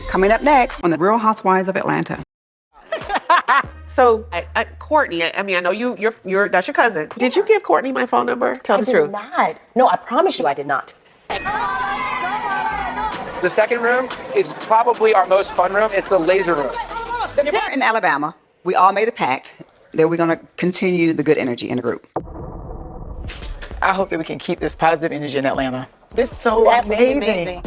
Coming up next on the Real Housewives of Atlanta. So, Courtney, I mean, I know you're that's your cousin. Did you give Courtney my phone number? Tell the truth. I did not. No, I promise you I did not. The second room is probably our most fun room. It's the laser room. Here in Alabama, we all made a pact that we're going to continue the good energy in the group. I hope that we can keep this positive energy in Atlanta. This is so amazing.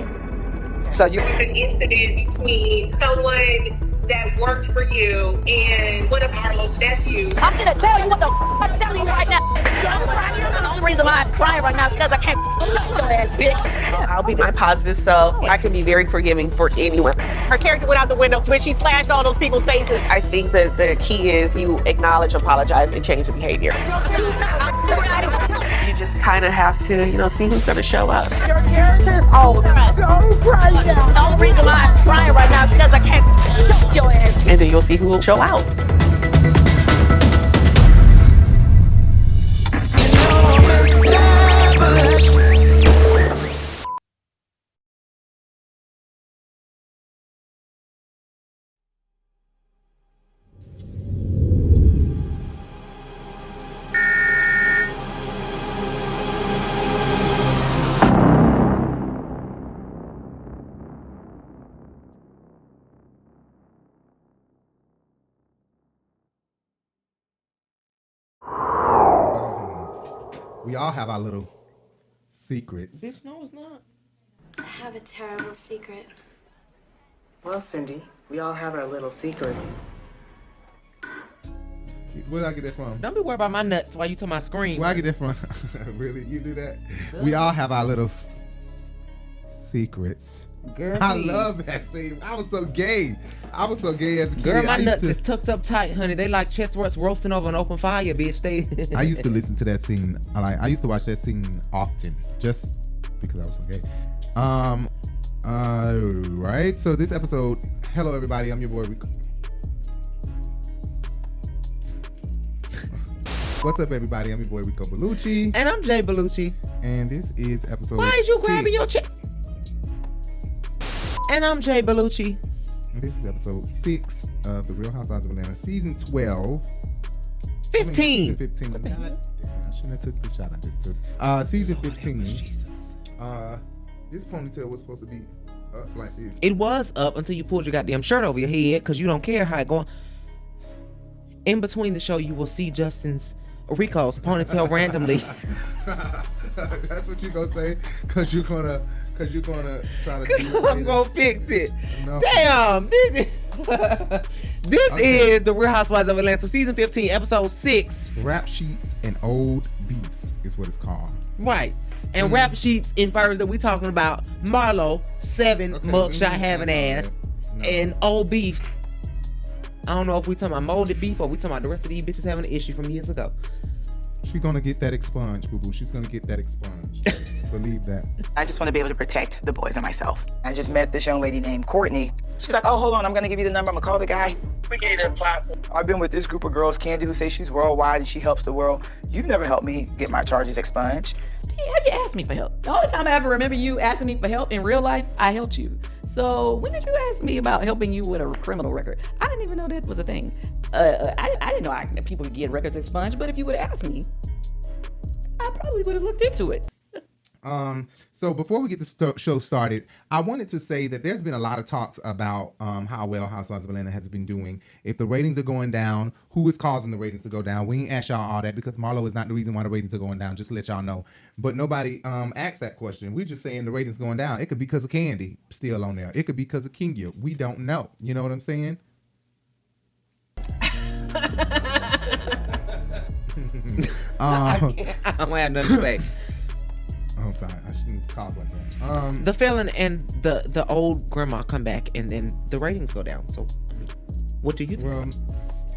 So you an incident between someone that worked for you and one of Marlo's nephews. I'm gonna tell you what the I'm telling you right now. The only reason why I'm crying right now is because I can't shut your ass, bitch. I'll be my positive self. I can be very forgiving for anyone. Her character went out the window when she slashed all those people's faces. I think that the key is you acknowledge, apologize, and change the behavior. You just kind of have to, see who's going to show up. Your character's old. Don't cry now. The only reason why I'm crying right now is because I can't shut your ass. And then you'll see who will show out. We all have our little secrets. Bitch, no, it's not. I have a terrible secret. Well, Cindy, we all have our little secrets. Where did I get that from? Don't be worried about my nuts while you tell my screen. Where I get that from? Really? You do that? We all have our little secrets. Girl, I please. love that scene. I was so gay. I was so gay as a kid. Girl, my nuts is tucked up tight, honey. They like chestnuts roasting over an open fire, bitch. I used to listen to that scene. I used to watch that scene often, just because I was so gay. Right. So this episode, hello everybody. I'm your boy Rico. What's up, everybody? I'm your boy Rico Bellucci, and I'm Jay Bellucci. And this is episode. Why is you 6. grabbing your chest? And I'm Jay Bellucci. And this is episode 6 of The Real Housewives of Atlanta, season 12. 15. 15. God damn, I shouldn't have took the shot I just took. Season 15. This ponytail was supposed to be up like this. It was up until you pulled your goddamn shirt over your head because you don't care how it going. In between the show, you will see Justin's Rico's ponytail randomly. That's what you gonna say? Cause you're gonna try to do I'm gonna fix it. No. Damn, this is The Real Housewives of Atlanta, season 15, episode 6. Rap sheets and old beefs is what it's called. Right. And rap sheets infers that we talking about Marlo, 7, mugshot having ass, and old beef. I don't know if we talking about molded beef or we talking about the rest of these bitches having an issue from years ago. She's gonna get that expunged, boo-boo. She's gonna get that expunged. Believe that. I just want to be able to protect the boys and myself. I just met this young lady named Courtney. She's like, oh, hold on, I'm gonna give you the number. I'm gonna call the guy. We gave her a platform. I've been with this group of girls, Kandi, who say she's worldwide and she helps the world. You've never helped me get my charges expunged. Have you asked me for help? The only time I ever remember you asking me for help in real life, I helped you. So when did you ask me about helping you with a criminal record? I didn't even know that was a thing. I didn't know people could get records expunged, but if you would have asked me, I probably would have looked into it. So before we get the show started, I wanted to say that there's been a lot of talks about how well Housewives of Atlanta has been doing. If the ratings are going down, who is causing the ratings to go down? We ain't asked y'all all that because Marlo is not the reason why the ratings are going down, just to let y'all know. But nobody asked that question. We're just saying the ratings going down. It could be because of Kandi still on there. It could be because of Kenya. We don't know. You know what I'm saying? I don't have nothing to say. Oh, I'm sorry. I shouldn't talk like that. The felon and the old grandma come back and then the ratings go down. So, what do you think? Well,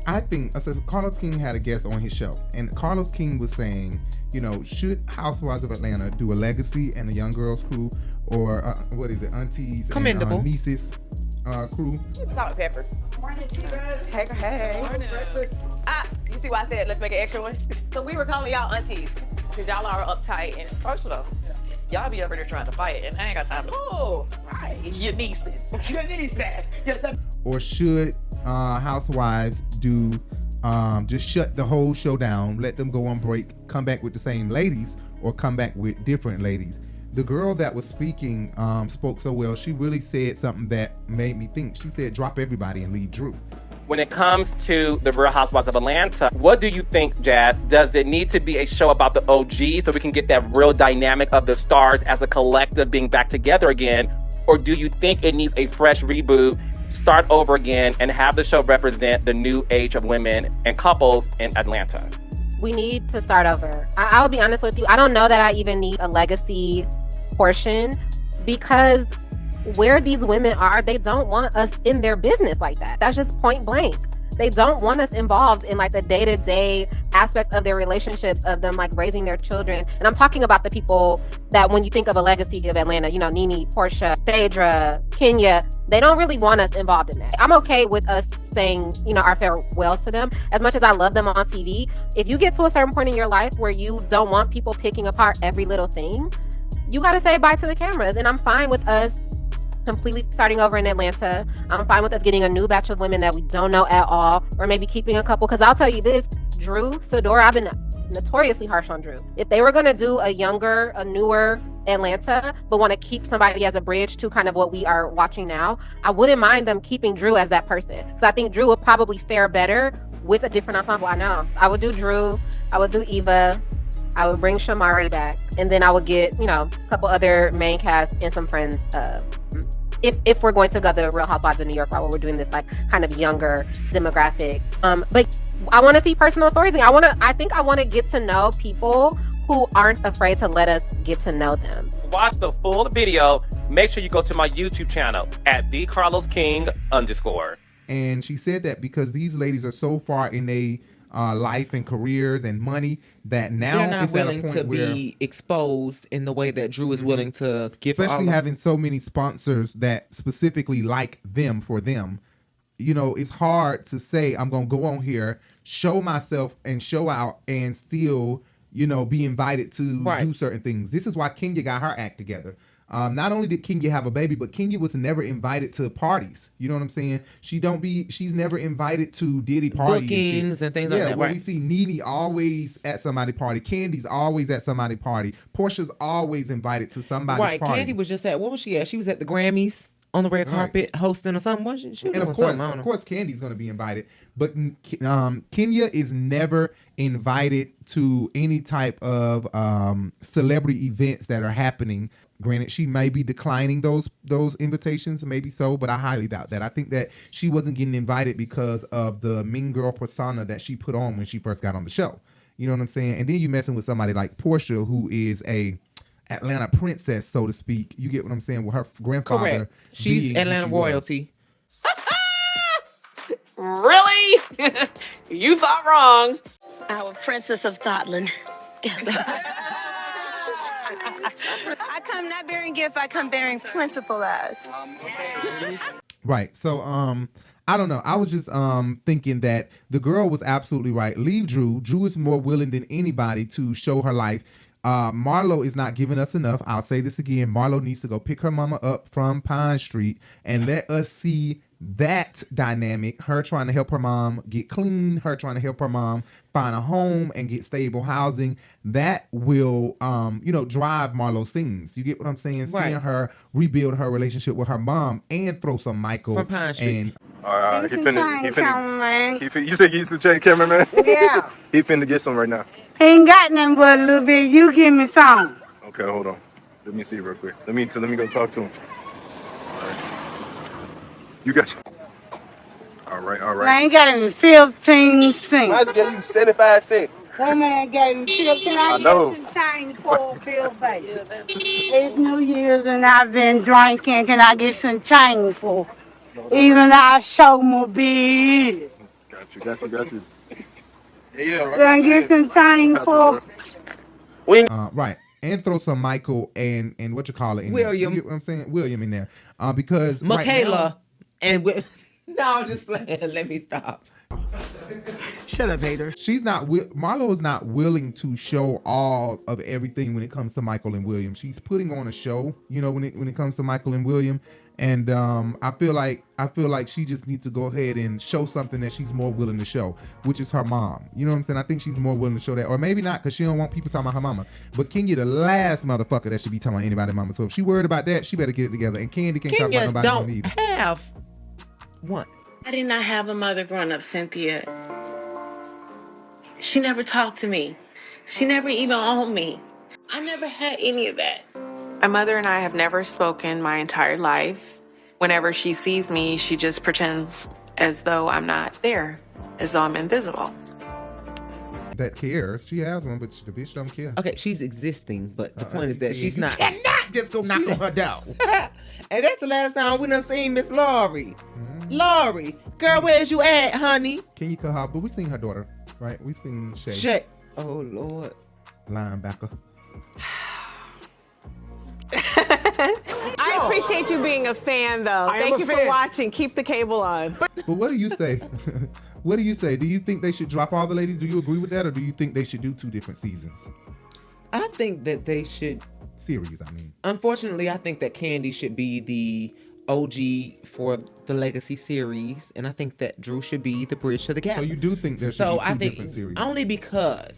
I said Carlos King had a guest on his show, and Carlos King was saying, should Housewives of Atlanta do a legacy and a young girls crew, or what is it, aunties Commendable. and nieces crew? Salt and pepper. Hey. You see why I said let's make an extra one? So we were calling y'all aunties because y'all are uptight and approachable. Y'all be over there trying to fight, and I ain't got time to. Oh, right. Your niece this. Your niece that. Or should Housewives do just shut the whole show down, let them go on break, come back with the same ladies, or come back with different ladies? The girl that was speaking spoke so well. She really said something that made me think. She said, drop everybody and leave Drew. When it comes to the Real Housewives of Atlanta, what do you think, Jazz? Does it need to be a show about the OG so we can get that real dynamic of the stars as a collective being back together again? Or do you think it needs a fresh reboot, start over again, and have the show represent the new age of women and couples in Atlanta? We need to start over. I'll be honest with you. I don't know that I even need a legacy portion, because where these women are, they don't want us in their business like that. That's just point blank. They don't want us involved in like the day-to-day aspects of their relationships, of them like raising their children. And I'm talking about the people that when you think of a legacy of Atlanta, you know, Nene, Porsha, Phaedra, Kenya, they don't really want us involved in that. I'm okay with us saying, you know, our farewells to them. As much as I love them on TV, if you get to a certain point in your life where you don't want people picking apart every little thing, you got to say bye to the cameras. And I'm fine with us completely starting over in Atlanta. I'm fine with us getting a new batch of women that we don't know at all, or maybe keeping a couple. Because I'll tell you this, Drew, Sadora, I've been notoriously harsh on Drew. If they were going to do a younger, a newer Atlanta, but want to keep somebody as a bridge to kind of what we are watching now, I wouldn't mind them keeping Drew as that person. Because I think Drew would probably fare better with a different ensemble. I know. I would do Drew. I would do Eva. I would bring Shamari back. And then I would get, you know, a couple other main cast and some friends. If we're going to go the Real Housewives of New York, while we're doing this like kind of younger demographic. But I want to see personal stories. I think I want to get to know people who aren't afraid to let us get to know them. Watch the full video. Make sure you go to my YouTube channel at @TheCarlosKing_. And she said that because these ladies are so far in their life and careers and money that now they're not it's at a willing point to where, be exposed in the way that Drew is willing to give. especially having so many sponsors that specifically like them for them. You know, it's hard to say I'm gonna go on here, show myself and show out, and still, you know, be invited to do certain things. This is why Kenya got her act together. Not only did Kenya have a baby, but Kenya was never invited to parties. You know what I'm saying? She's never invited to Diddy parties. Bookings and things like that. We see Nene always at somebody's party. Candy's always at somebody's party. Portia's always invited to somebody's party. Candy was just at, what was she at? She was at the Grammys on the red carpet hosting or something, wasn't she? And of course, Candy's going to be invited. But Kenya is never invited to any type of celebrity events that are happening. Granted, she may be declining those invitations, maybe so, but I highly doubt that. I think that she wasn't getting invited because of the mean girl persona that she put on when she first got on the show. You know what I'm saying? And then you messing with somebody like Porsha, who is a Atlanta princess, so to speak. You get what I'm saying? With her grandfather. Correct. She's Atlanta royalty. Really? You thought wrong. Our princess of Thotland. I come not bearing gift, I come bearing plentiful as. Right. So I don't know. I was just thinking that the girl was absolutely right. Leave Drew. Drew is more willing than anybody to show her life. Marlo is not giving us enough. I'll say this again. Marlo needs to go pick her mama up from Pine Street and let us see that dynamic. Her trying to help her mom get clean. Her trying to help her mom find a home and get stable housing. That will, drive Marlo's things. You get what I'm saying? Right. Seeing her rebuild her relationship with her mom and throw some Michael from Pine Street. And he finna. You said he used to change cameraman? Yeah. He finna get some right now. He ain't got nothing but a little bit. You give me some. Okay, hold on. Let me see real quick. Let me go talk to him. All right. You got. All right. I ain't got any 15 cents. I gave you 75 cents. That man gave me 15. Can I get some change for a bill, baby? It's New Year's and I've been drinking. Can I get some change for? Even I show my bid. Got you. Yeah, right. Can I get some change for? Right. And throw some Michael and what you call it in William. There. You get what I'm saying? William in there. Because Michaela right now, and no, I'm just playing. Let me stop. Shut up, haters. She's not. Marlo is not willing to show all of everything when it comes to Michael and William. She's putting on a show, you know, when it comes to Michael and William. And I feel like she just needs to go ahead and show something that she's more willing to show, which is her mom. You know what I'm saying? I think she's more willing to show that, or maybe not, because she don't want people talking about her mama. But Kenya, the last motherfucker that should be talking about anybody's mama. So if she worried about that, she better get it together. And Kandi can't talk about nobody's mama either. Have one. I did not have a mother growing up, Cynthia. She never talked to me. She never even owned me. I never had any of that. My mother and I have never spoken my entire life. Whenever she sees me, she just pretends as though I'm not there, as though I'm invisible. That cares. She has one, but the bitch don't care. Okay, she's existing, but the point is that she's not. Cannot just go knock on her door. And that's the last time we done seen Miss Laurie. Laurie, girl, where's you at, honey? Can you call her? But we've seen her daughter, right? We've seen Shay. Shay. Oh, Lord. Linebacker. I appreciate you being a fan, though. Thank you for watching. Keep the cable on. But what do you say? What do you say? Do you think they should drop all the ladies? Do you agree with that, or do you think they should do 2 different seasons? I think that they should. Series, I mean. Unfortunately, I think that Kandi should be the OG for the Legacy series, and I think that Drew should be the bridge to the gap. So you do think there should be 2 different series? Only because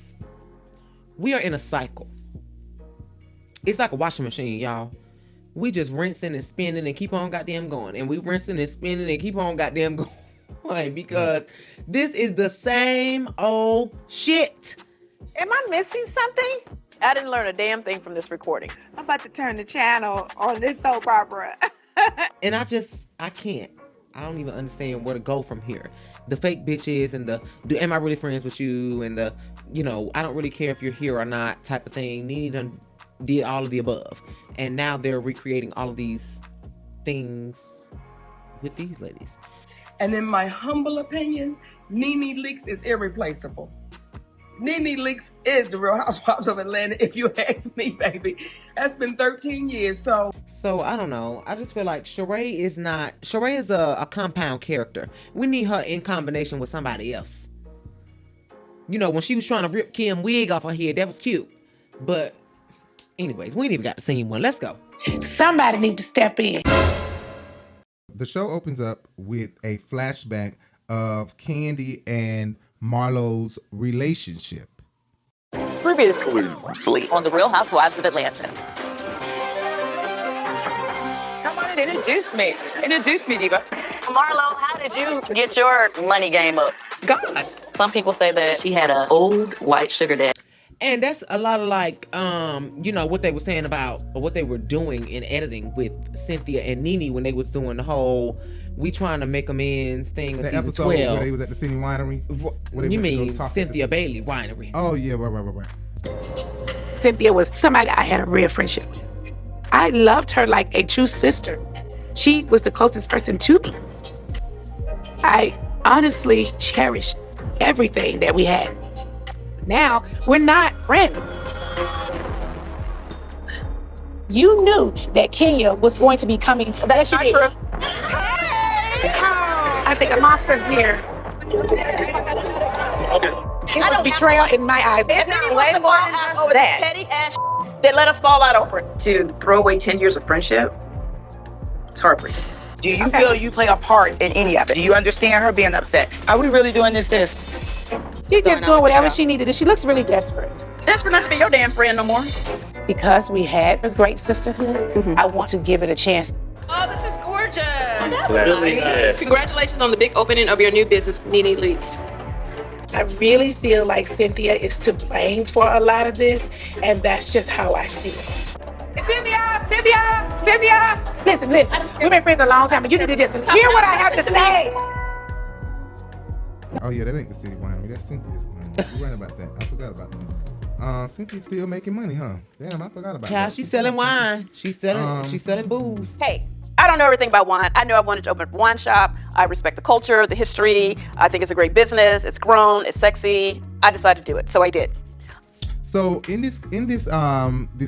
we are in a cycle. It's like a washing machine, y'all. We just rinsing and spinning and keep on goddamn going. And we rinsing and spinning and keep on goddamn going. Because this is the same old shit. Am I missing something? I didn't learn a damn thing from this recording. I'm about to turn the channel on this soap opera. And I can't. I don't even understand where to go from here. The fake bitches and am I really friends with you? And I don't really care if you're here or not type of thing. Nene done did all of the above. And now they're recreating all of these things with these ladies. And in my humble opinion, Nene Leakes is irreplaceable. Nene Leakes is the Real Housewives of Atlanta, if you ask me, baby. That's been 13 years, so I don't know. I just feel like Shereé is a compound character. We need her in combination with somebody else. You know, when she was trying to rip Kim wig off her head, that was cute. But anyways, we ain't even got to see one. Let's go. Somebody need to step in. The show opens up with a flashback of Kandi and Marlo's relationship. Previously on The Real Housewives of Atlanta. Come on and introduce me. Introduce me, Diva. Marlo, how did you get your money game up? God. Some people say that she had an old white sugar daddy. And that's a lot of what they were saying about, or what they were doing in editing with Cynthia and Nene when they was doing the whole "we trying to make amends" thing of The season episode 12. where they was at the City Winery? You mean Cynthia Bailey Winery? Oh yeah, right. Cynthia was somebody I had a real friendship with. I loved her like a true sister. She was the closest person to me. I honestly cherished everything that we had. Now, we're not friends. You knew that Kenya was going to be coming. That's not true. I think a monster's here. It was betrayal in my eyes. There's way more over that petty ass that let us fall out over it. To throw away 10 years of friendship, it's heartbreaking. Do you feel you play a part in any of it? Do you understand her being upset? Are we really doing this? She's just doing whatever she needed to. She looks really desperate. Desperate not to be your damn friend no more. Because we had a great sisterhood, I want to give it a chance. Oh, this is gorgeous. Really nice. Congratulations on the big opening of your new business, Nene Leakes. I really feel like Cynthia is to blame for a lot of this, and that's just how I feel. Cynthia! Listen. We've been friends a long time, but you need to just hear what I have to say. Oh yeah, that ain't the City Winery. That's Cynthia's winery. You're right about that. I forgot about that. Cynthia's still making money, huh? Damn, I forgot about that. She's selling wine. She's selling booze. Hey, I don't know everything about wine. I know I wanted to open a wine shop. I respect the culture, the history. I think it's a great business. It's grown. It's sexy. I decided to do it, so I did. So in this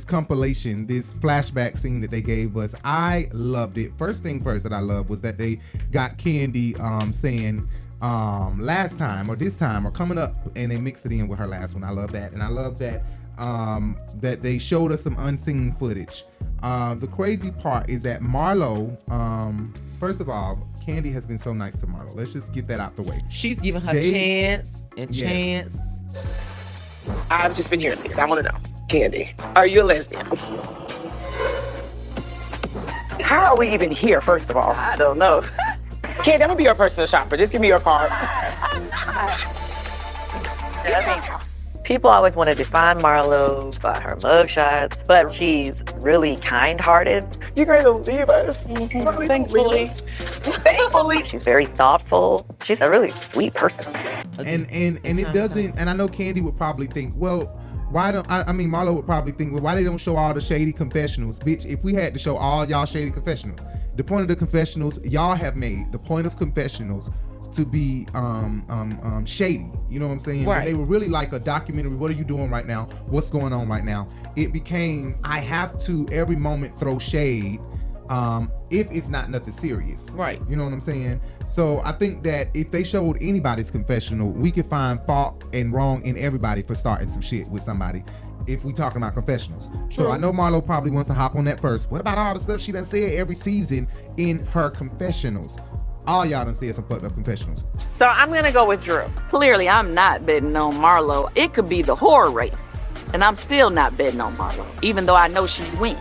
compilation, this flashback scene that they gave us, I loved it. First thing first that I loved was that they got Kandi saying last time or this time or coming up, and they mixed it in with her last one. I love that. And I love that that they showed us some unseen footage. The crazy part is that Marlo, first of all, Kandi has been so nice to Marlo. Let's just get that out the way. She's giving her chance and chance. I've just been hearing things. I want to know, Kandi, are you a lesbian? How are we even here, first of all? I don't know. Kandi, I'm gonna be your personal shopper. Just give me your card. People always want to define Marlo by her mugshots, but she's really kind-hearted. You're going to leave us. Thankfully. Thankfully. She's very thoughtful. She's a really sweet person. And it doesn't, and I know Kandi would probably think, well, why don't, I mean, Marlo would probably think, well, why they don't show all the shady confessionals? Bitch, if we had to show all y'all shady confessionals, the point of the confessionals, y'all have made the point of confessionals to be shady. You know what I'm saying? Right. When they were really like a documentary. What are you doing right now? What's going on right now? It became, I have to every moment throw shade if it's not nothing serious. Right. You know what I'm saying? So I think that if they showed anybody's confessional, we could find fault and wrong in everybody for starting some shit with somebody. If we talking about confessionals. True. So I know Marlo probably wants to hop on that first. What about all the stuff she done said every season in her confessionals? All y'all done said some fucked up confessionals. So I'm gonna go with Drew. Clearly, I'm not betting on Marlo. It could be the horror race, and I'm still not betting on Marlo, even though I know she'd win.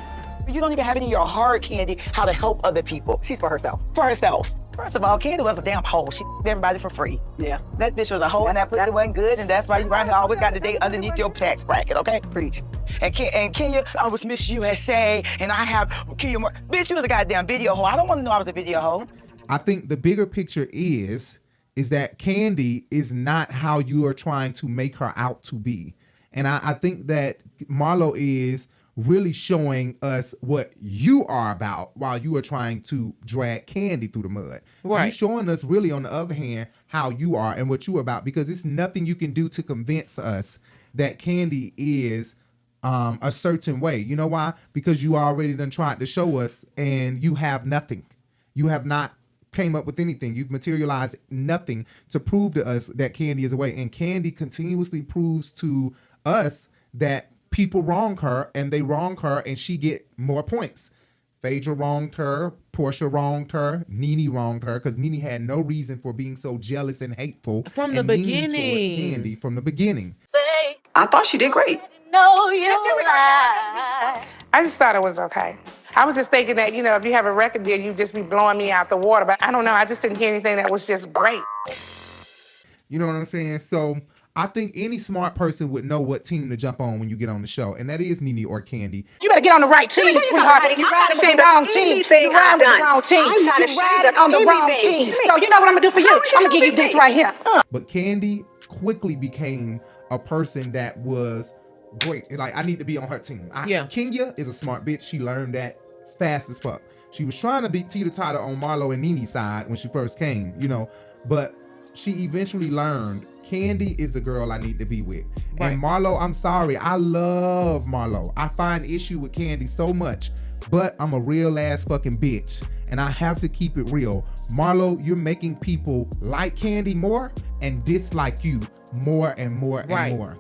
You don't even have it in your heart, Kandi, how to help other people. She's for herself. For herself. First of all, Kandi was a damn hoe. She did everybody for free. Yeah. That bitch was a hoe, and that pussy wasn't good, and that's why you right here always got to date underneath your tax bracket, okay? Preach. And Kenya, I was Miss USA, and I have Kenya more. Bitch, you was a goddamn video hoe. I don't want to know I was a video hoe. I think the bigger picture is that Kandi is not how you are trying to make her out to be. And I think that Marlo is really showing us what you are about while you are trying to drag Kandi through the mud. Right. You're showing us really, on the other hand, how you are and what you are about, because it's nothing you can do to convince us that Kandi is a certain way. You know why? Because you already done tried to show us, and you have nothing. You have not came up with anything. You've materialized nothing to prove to us that Kandi is away. And Kandi continuously proves to us that people wrong her, and they wrong her, and she get more points. Phaedra wronged her, Porsha wronged her, Nene wronged her, because Nene had no reason for being so jealous and hateful from the and mean beginning. towards Kandi from the beginning. I thought she did great. No, you lie. I just thought it was okay. I was just thinking that, you know, if you have a record deal, you'd just be blowing me out the water. But I don't know. I just didn't hear anything that was just great. You know what I'm saying? So I think any smart person would know what team to jump on when you get on the show, and that is Nene or Kandi. You better get on the right team, sweetheart. You're riding with the wrong team. You're riding with the wrong team. You're riding on the wrong team. So you know what I'm going to do for you? I'm going to give you this right here. But Kandi quickly became a person that was great. Like, I need to be on her team. Kenya is a smart bitch. She learned that fast as fuck. She was trying to be teeter-totter on Marlo and Nene's side when she first came, you know, but she eventually learned Kandi is the girl I need to be with. Right. And Marlo, I'm sorry, I love Marlo. I find issue with Kandi so much, but I'm a real ass fucking bitch, and I have to keep it real. Marlo, you're making people like Kandi more and dislike you more and more and more.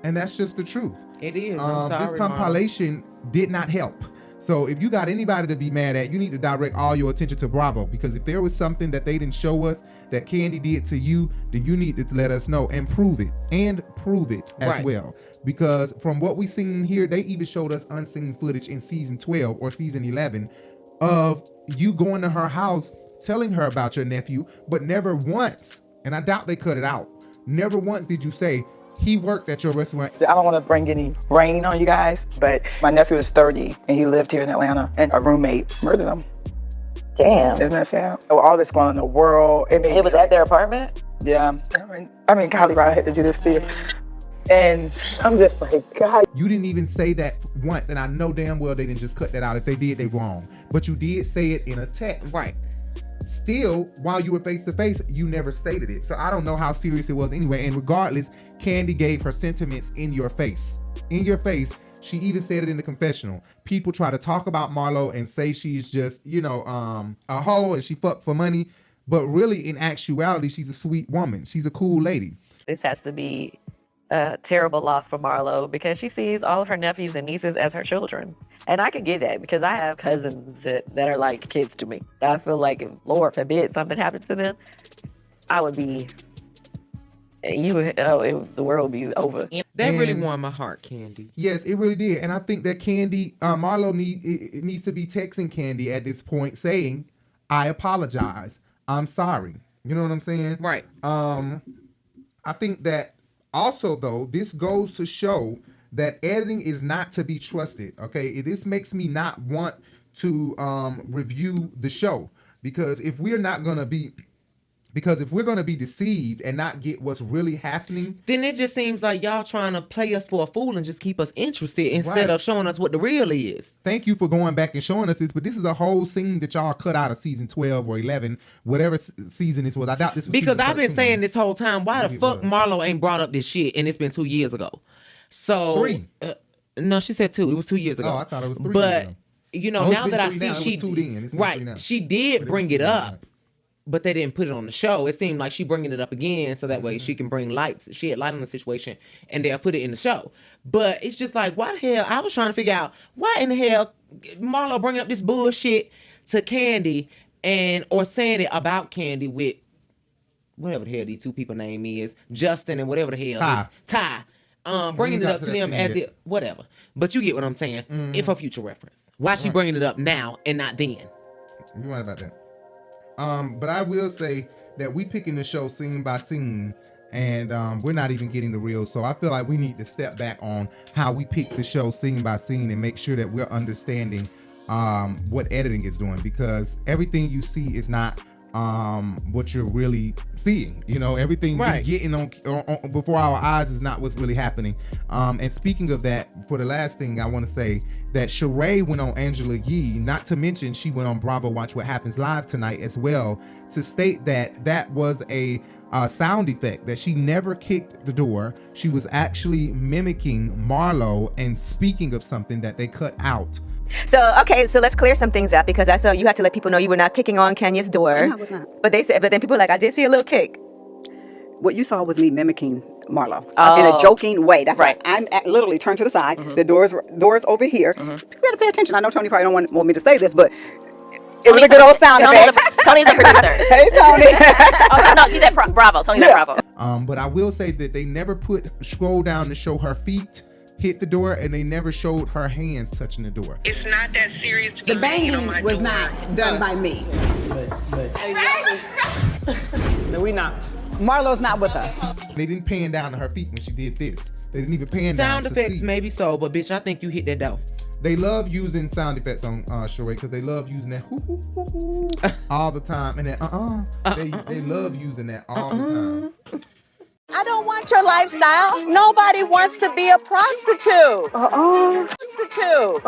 And that's just the truth. It is. I'm sorry, this compilation did not help. So if you got anybody to be mad at, you need to direct all your attention to Bravo, because if there was something that they didn't show us that Kandi did to you, then you need to let us know and prove it as well. Because from what we seen here, they even showed us unseen footage in season 12 or season 11 of you going to her house, telling her about your nephew, but never once, and I doubt they cut it out, never once did you say, he worked at your restaurant. I don't want to bring any rain on you guys, but my nephew is 30 and he lived here in Atlanta, and a roommate murdered him. Damn. Isn't that sad? So all this going on in the world. It was at their apartment? Yeah. I mean, golly, I had to do this to you. And I'm just like, God. You didn't even say that once, and I know damn well they didn't just cut that out. If they did, they wrong. But you did say it in a text. Right. Still, while you were face to face, you never stated it. So I don't know how serious it was anyway. And regardless, Kandi gave her sentiments in your face. In your face. She even said it in the confessional. People try to talk about Marlo and say she's just, you know, a hoe and she fucked for money. but really in actuality, she's a sweet woman. She's a cool lady. This has to be a terrible loss for Marlo because she sees all of her nephews and nieces as her children. And I can get that because I have cousins that are like kids to me. I feel like if, Lord forbid, something happened to them, I would be, the world would be over. That really warmed my heart, Kandi. Yes, it really did. And I think that Kandi, Marlo needs to be texting Kandi at this point saying, I apologize. I'm sorry. You know what I'm saying? Right. I think that also, though, this goes to show that editing is not to be trusted. Okay, this makes me not want to review the show because if we're going to be deceived and not get what's really happening, then it just seems like y'all trying to play us for a fool and just keep us interested instead of showing us what the real is. Thank you for going back and showing us this, but this is a whole scene that y'all cut out of season 12 or 11, whatever season this was. I doubt this was because season I've been 13. saying this whole time, why the fuck Marlo ain't brought up this shit, and it's been 2 years ago. So 3. No, she said 2. It was 2 years ago. Oh, I thought it was 3. But you know, now that I see she did bring it up. But they didn't put it on the show. It seemed like she bringing it up again, so that way she can bring she had light on the situation, and they'll put it in the show. But it's just like, why the hell? I was trying to figure out why in the hell Marlo bringing up this bullshit to Kandi or saying it about Kandi with whatever the hell these two people name is, Justin and whatever the hell Ty. Bringing it up to them as it whatever. But you get what I'm saying. If for future reference, why she bringing it up now and not then? You're right about that. But I will say that we picking the show scene by scene, and we're not even getting the real. So I feel like we need to step back on how we pick the show scene by scene and make sure that we're understanding what editing is doing, because everything you see is not what you're really seeing. You know, everything we're getting on before our eyes is not what's really happening. And speaking of that, for the last thing I want to say that Shereé went on Angela Yee, not to mention she went on Bravo Watch What Happens Live tonight as well, to state that that was a sound effect, that she never kicked the door. She was actually mimicking Marlo and speaking of something that they cut out. So, okay, so let's clear some things up, because I saw you had to let people know you were not kicking on Kenya's door. No, I was not. But then people were like, I did see a little kick. What you saw was me mimicking Marlo in a joking way. That's right. I'm literally turned to the side. The doors over here. You got to pay attention. I know Tony probably don't want me to say this, but it was a good old sound effect. Tony's a producer. Hey, Tony. Oh, no, she's at Bravo. Tony's at Bravo. But I will say that they never scroll down to show her feet hit the door, and they never showed her hands touching the door. It's not that serious. The banging was not done by me. No, we not. Marlo's not with us. They didn't pan down to her feet when she did this. They didn't even pan down. Sound effects, maybe so, but bitch, I think you hit that door. They love using sound effects on Shereé, because they love using that hoo, hoo, hoo, hoo, all the time, and that they love using that all the time. I don't want your lifestyle. Nobody wants to be a prostitute. Prostitute.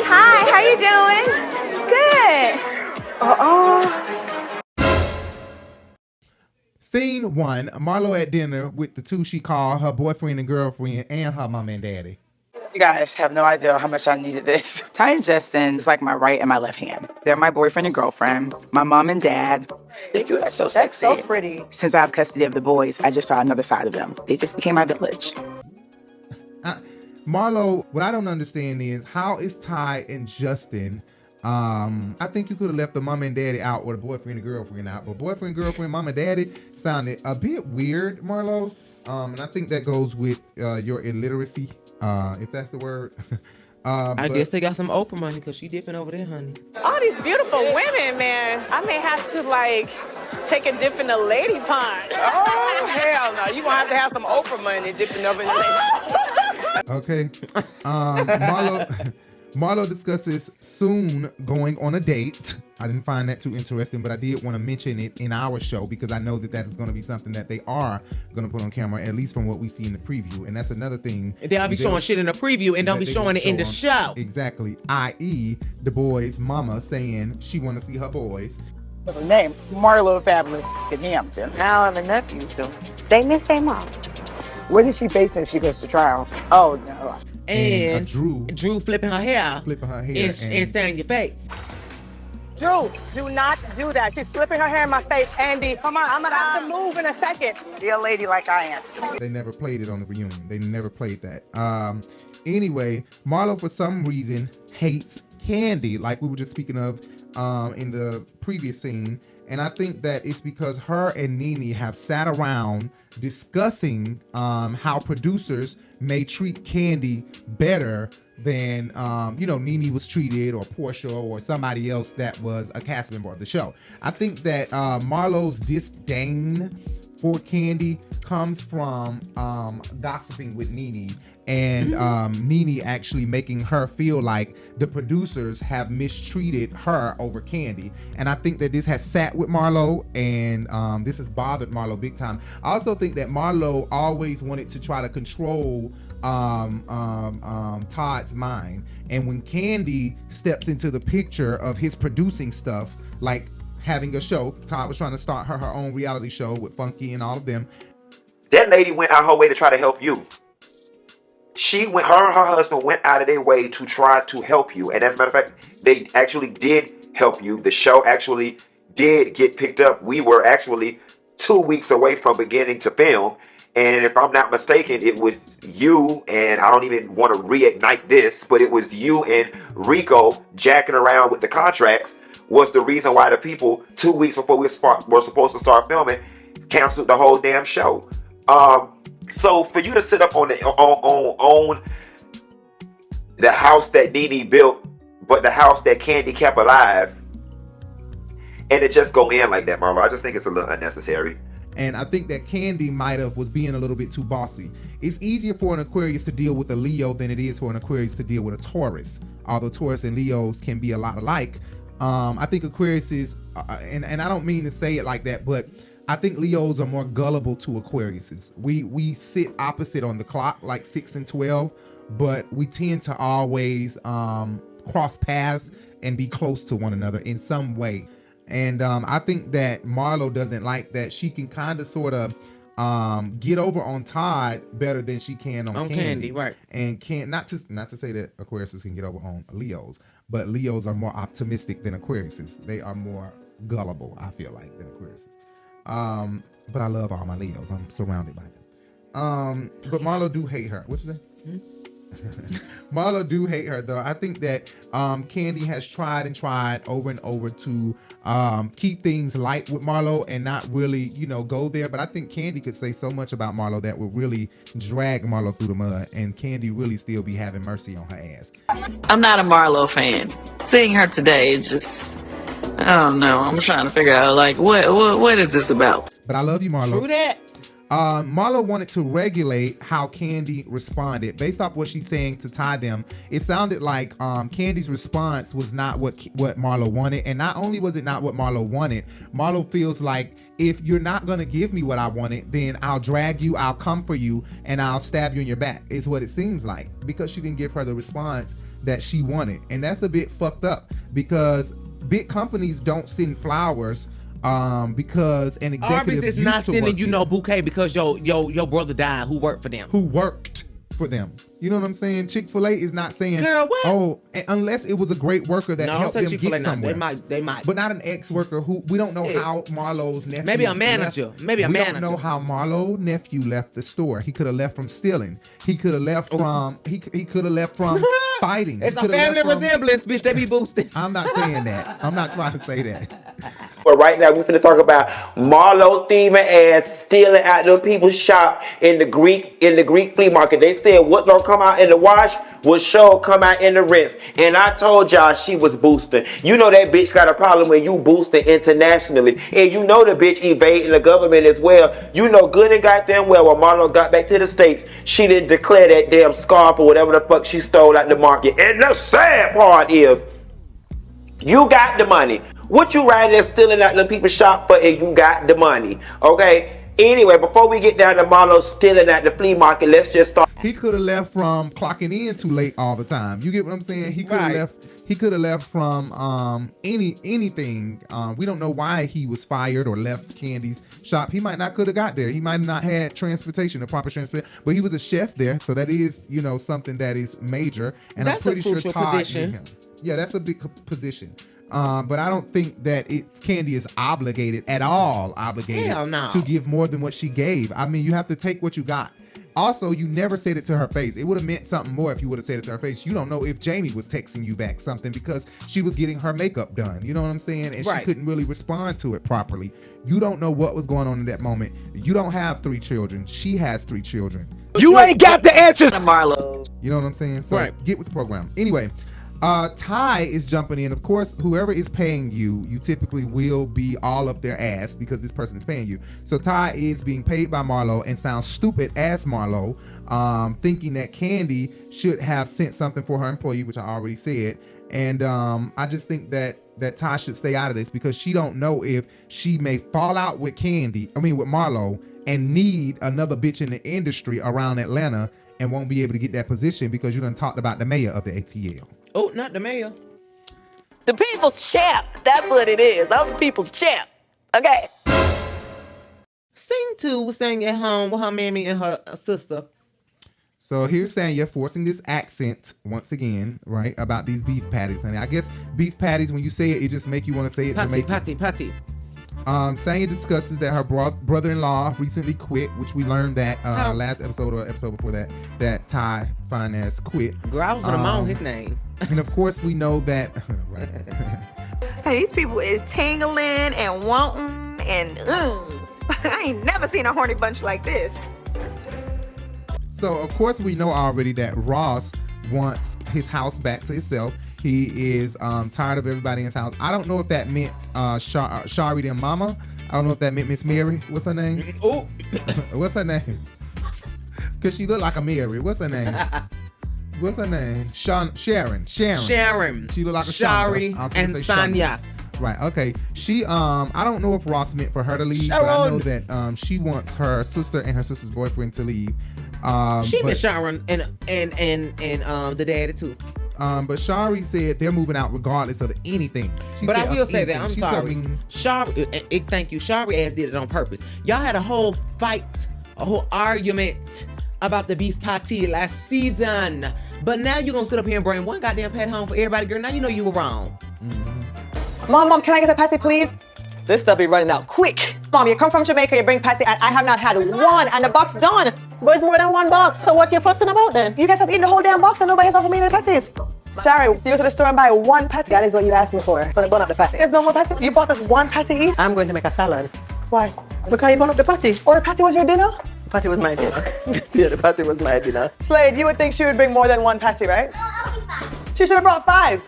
Hi, how you doing? Good. Scene 1, Marlo at dinner with the two she called her boyfriend and girlfriend and her mom and daddy. You guys have no idea how much I needed this. Ty and Justin is like my right and my left hand. They're my boyfriend and girlfriend, my mom and dad. Thank you, that's so sexy. That's so pretty. Since I have custody of the boys, I just saw another side of them. They just became my village. Marlo, what I don't understand is, how is Ty and Justin, I think you could have left the mom and daddy out, or the boyfriend and girlfriend out, but boyfriend, girlfriend, mom and daddy sounded a bit weird, Marlo. And I think that goes with your illiteracy, if that's the word. I guess they got some Oprah money, because she dipping over there, honey. All these beautiful women, man. I may have to take a dip in the lady pond. Oh, hell no. You gonna have some Oprah money dipping over in the lady. Okay. Marlo discusses soon going on a date. I didn't find that too interesting, but I did want to mention it in our show, because I know that is going to be something that they are going to put on camera, at least from what we see in the preview. And that's another thing. They'll be showing shit in the preview and don't be showing it in the show. Exactly. I.e. the boys' mama saying she want to see her boys. The name, Marlo Fabulous in Hampton. How are the nephews doing? They miss their mom. What is she facing? She goes to trial. Oh no. And Drew flipping her hair. And saying your face. Drew, do not do that. She's flipping her hair in my face. Andy, come on, I'm gonna have to move in a second. Be a lady like I am. They never played it on the reunion. They never played that. Anyway, Marlo for some reason hates Kandi, like we were just speaking of in the previous scene. And I think that it's because her and Nene have sat around discussing how producers may treat Kandi better than Nene was treated, or Porsha, or somebody else that was a cast member of the show. I think that Marlo's disdain for Kandi comes from gossiping with Nene, and Nene actually making her feel like the producers have mistreated her over Kandi. And I think that this has sat with Marlo, and this has bothered Marlo big time. I also think that Marlo always wanted to try to control Todd's mind, and when Kandi steps into the picture of his producing stuff, like having a show, Todd was trying to start her own reality show with Funky and all of them. That lady went out her way to try to help you. Her and her husband went out of their way to try to help you, and as a matter of fact, they actually did help you. The show actually did get picked up. We were actually 2 weeks away from beginning to film. And if I'm not mistaken, it was you, and I don't even want to reignite this, but it was you and Rico jacking around with the contracts was the reason why the people 2 weeks before we were supposed to start filming canceled the whole damn show. So for you to sit up on the house that Nene built, but the house that Kandi kept alive, and it just go in like that, Marlo, I just think it's a little unnecessary. And I think that Kandi was being a little bit too bossy. It's easier for an Aquarius to deal with a Leo than it is for an Aquarius to deal with a Taurus. Although Taurus and Leos can be a lot alike. I think Aquarius is, and I don't mean to say it like that, but I think Leos are more gullible to Aquariuses. We sit opposite on the clock, like 6 and 12, but we tend to always cross paths and be close to one another in some way. And I think that Marlo doesn't like that. She can kind of sort of get over on Todd better than she can on Kandi, right? And not to say that Aquariuses can get over on Leos, but Leos are more optimistic than Aquariuses. They are more gullible, I feel like, than Aquariuses. But I love all my Leos. I'm surrounded by them. But Marlo do hate her. What's you say? Marlo do hate her though. I think that Kandi has tried over and over to keep things light with Marlo and not really, go there. But I think Kandi could say so much about Marlo that would really drag Marlo through the mud, and Kandi really still be having mercy on her ass. I'm not a Marlo fan. Seeing her today, just, I don't know. I'm trying to figure out, like, what is this about? But I love you, Marlo. True that. Marlo wanted to regulate how Kandi responded. Based off what she's saying to tie them, it sounded like Kandi's response was not what Marlo wanted. And not only was it not what Marlo wanted, Marlo feels like, if you're not going to give me what I wanted, then I'll drag you, I'll come for you, and I'll stab you in your back, is what it seems like, because she didn't give her the response that she wanted. And that's a bit fucked up, because big companies don't send flowers because an executive is not sending you no bouquet because your brother died who worked for them. Who worked for them. You know what I'm saying? Chick-fil-A is not saying, girl, what? Oh, unless it was a great worker that helped them get somewhere. They might. But not an ex-worker who, we don't know how Marlo's nephew Maybe a manager. We don't know how Marlo's nephew left the store. He could have left from stealing. He could have left from, he could have left from fighting. It's a family resemblance, bitch. They be boosted. I'm not saying that. I'm not trying to say that. But right now, we're finna talk about Marlo thieving ass stealing out them people's shop in the Greek flea market. They said what don't come out in the wash will sure come out in the rinse. And I told y'all she was boosting. You know that bitch got a problem when you boosting internationally. And you know the bitch evading the government as well. You know good and goddamn well when Marlo got back to the States, she didn't declare that damn scarf or whatever the fuck she stole out the market. And the sad part is, you got the money. What you riding there stealing out the people's shop for if you got the money? Okay? Anyway, before we get down to Marlo stealing at the flea market, let's just start. He could have left from clocking in too late all the time. You get what I'm saying? He could have left. He could have left from anything. We don't know why he was fired or left Candy's shop. He might not could have got there. He might not had transportation, the proper transportation. But he was a chef there, so that is something that is major. And that's I'm pretty sure Todd position. knew him. Yeah, that's a big position. But I don't think that Kandi is obligated at all. Hell no. To give more than what she gave. I mean, you have to take what you got. Also, you never said it to her face. It would have meant something more if you would have said it to her face. You don't know if Jamie was texting you back something because she was getting her makeup done. You know what I'm saying? And she couldn't really respond to it properly. You don't know what was going on in that moment. You don't have 3 children. She has 3 children. You ain't got the answers, Marlo. You know what I'm saying? So get with the program. Anyway, Ty is jumping in. Of course, whoever is paying you, you typically will be all up their ass because this person is paying you. So Ty is being paid by Marlo and sounds stupid as Marlo, thinking that Kandi should have sent something for her employee, which I already said. And I just think that Ty should stay out of this because she don't know if she may fall out with with Marlo and need another bitch in the industry around Atlanta and won't be able to get that position because you done talked about the mayor of the ATL. Oh, not the mayor. The people's champ. That's what it is. I'm the people's champ. Okay. Scene 2 was staying at home with her mammy and her sister. So here's Sanya forcing this accent once again, right, about these beef patties, honey. I guess beef patties, when you say it, it just make you want to say it Jamaican. Patty. Sanya discusses that her brother-in-law recently quit, which we learned that last episode or episode before that Ty Finance quit. Girl, I was gonna moan his name. And of course we know that Hey, these people is tingling and wanting and I ain't never seen a horny bunch like this. So of course we know already that Ross wants his house back to himself. He is tired of everybody in his house. I don't know if that meant Shereé their mama. I don't know if that meant Miss Mary. What's her name? Oh, what's her name? Cause she looked like a Mary. What's her name? What's her name? Sharon. She looked like a Shereé and Tanya. Right. Okay. She I don't know if Ross meant for her to leave, but I know that she wants her sister and her sister's boyfriend to leave. She meant Sharon and the daddy too. But Shereé said they're moving out regardless of anything. But I will say that, I'm sorry. Shereé, thank you. Shereé ass did it on purpose. Y'all had a whole fight, a whole argument about the beef patty last season. But now you're going to sit up here and bring one goddamn pat home for everybody. Girl, now you know you were wrong. Mm-hmm. Mom, can I get the patty, please? This stuff be running out quick. Mom, you come from Jamaica, you bring patty, and I have not had one, and the box done. But it's more than one box, so what you fussing about then? You guys have eaten the whole damn box and nobody has offered me any patties. Shereé, you go to the store and buy one patty. That is what you asked me for. I'm gonna burn up the patty. There's no more patty. You bought us one patty each? I'm going to make a salad. Why? Because you burn up the patty. Oh, the patty was your dinner? The patty was my dinner. Yeah, the patty was my dinner. Slade, you would think she would bring more than one patty, right? She should have brought 5.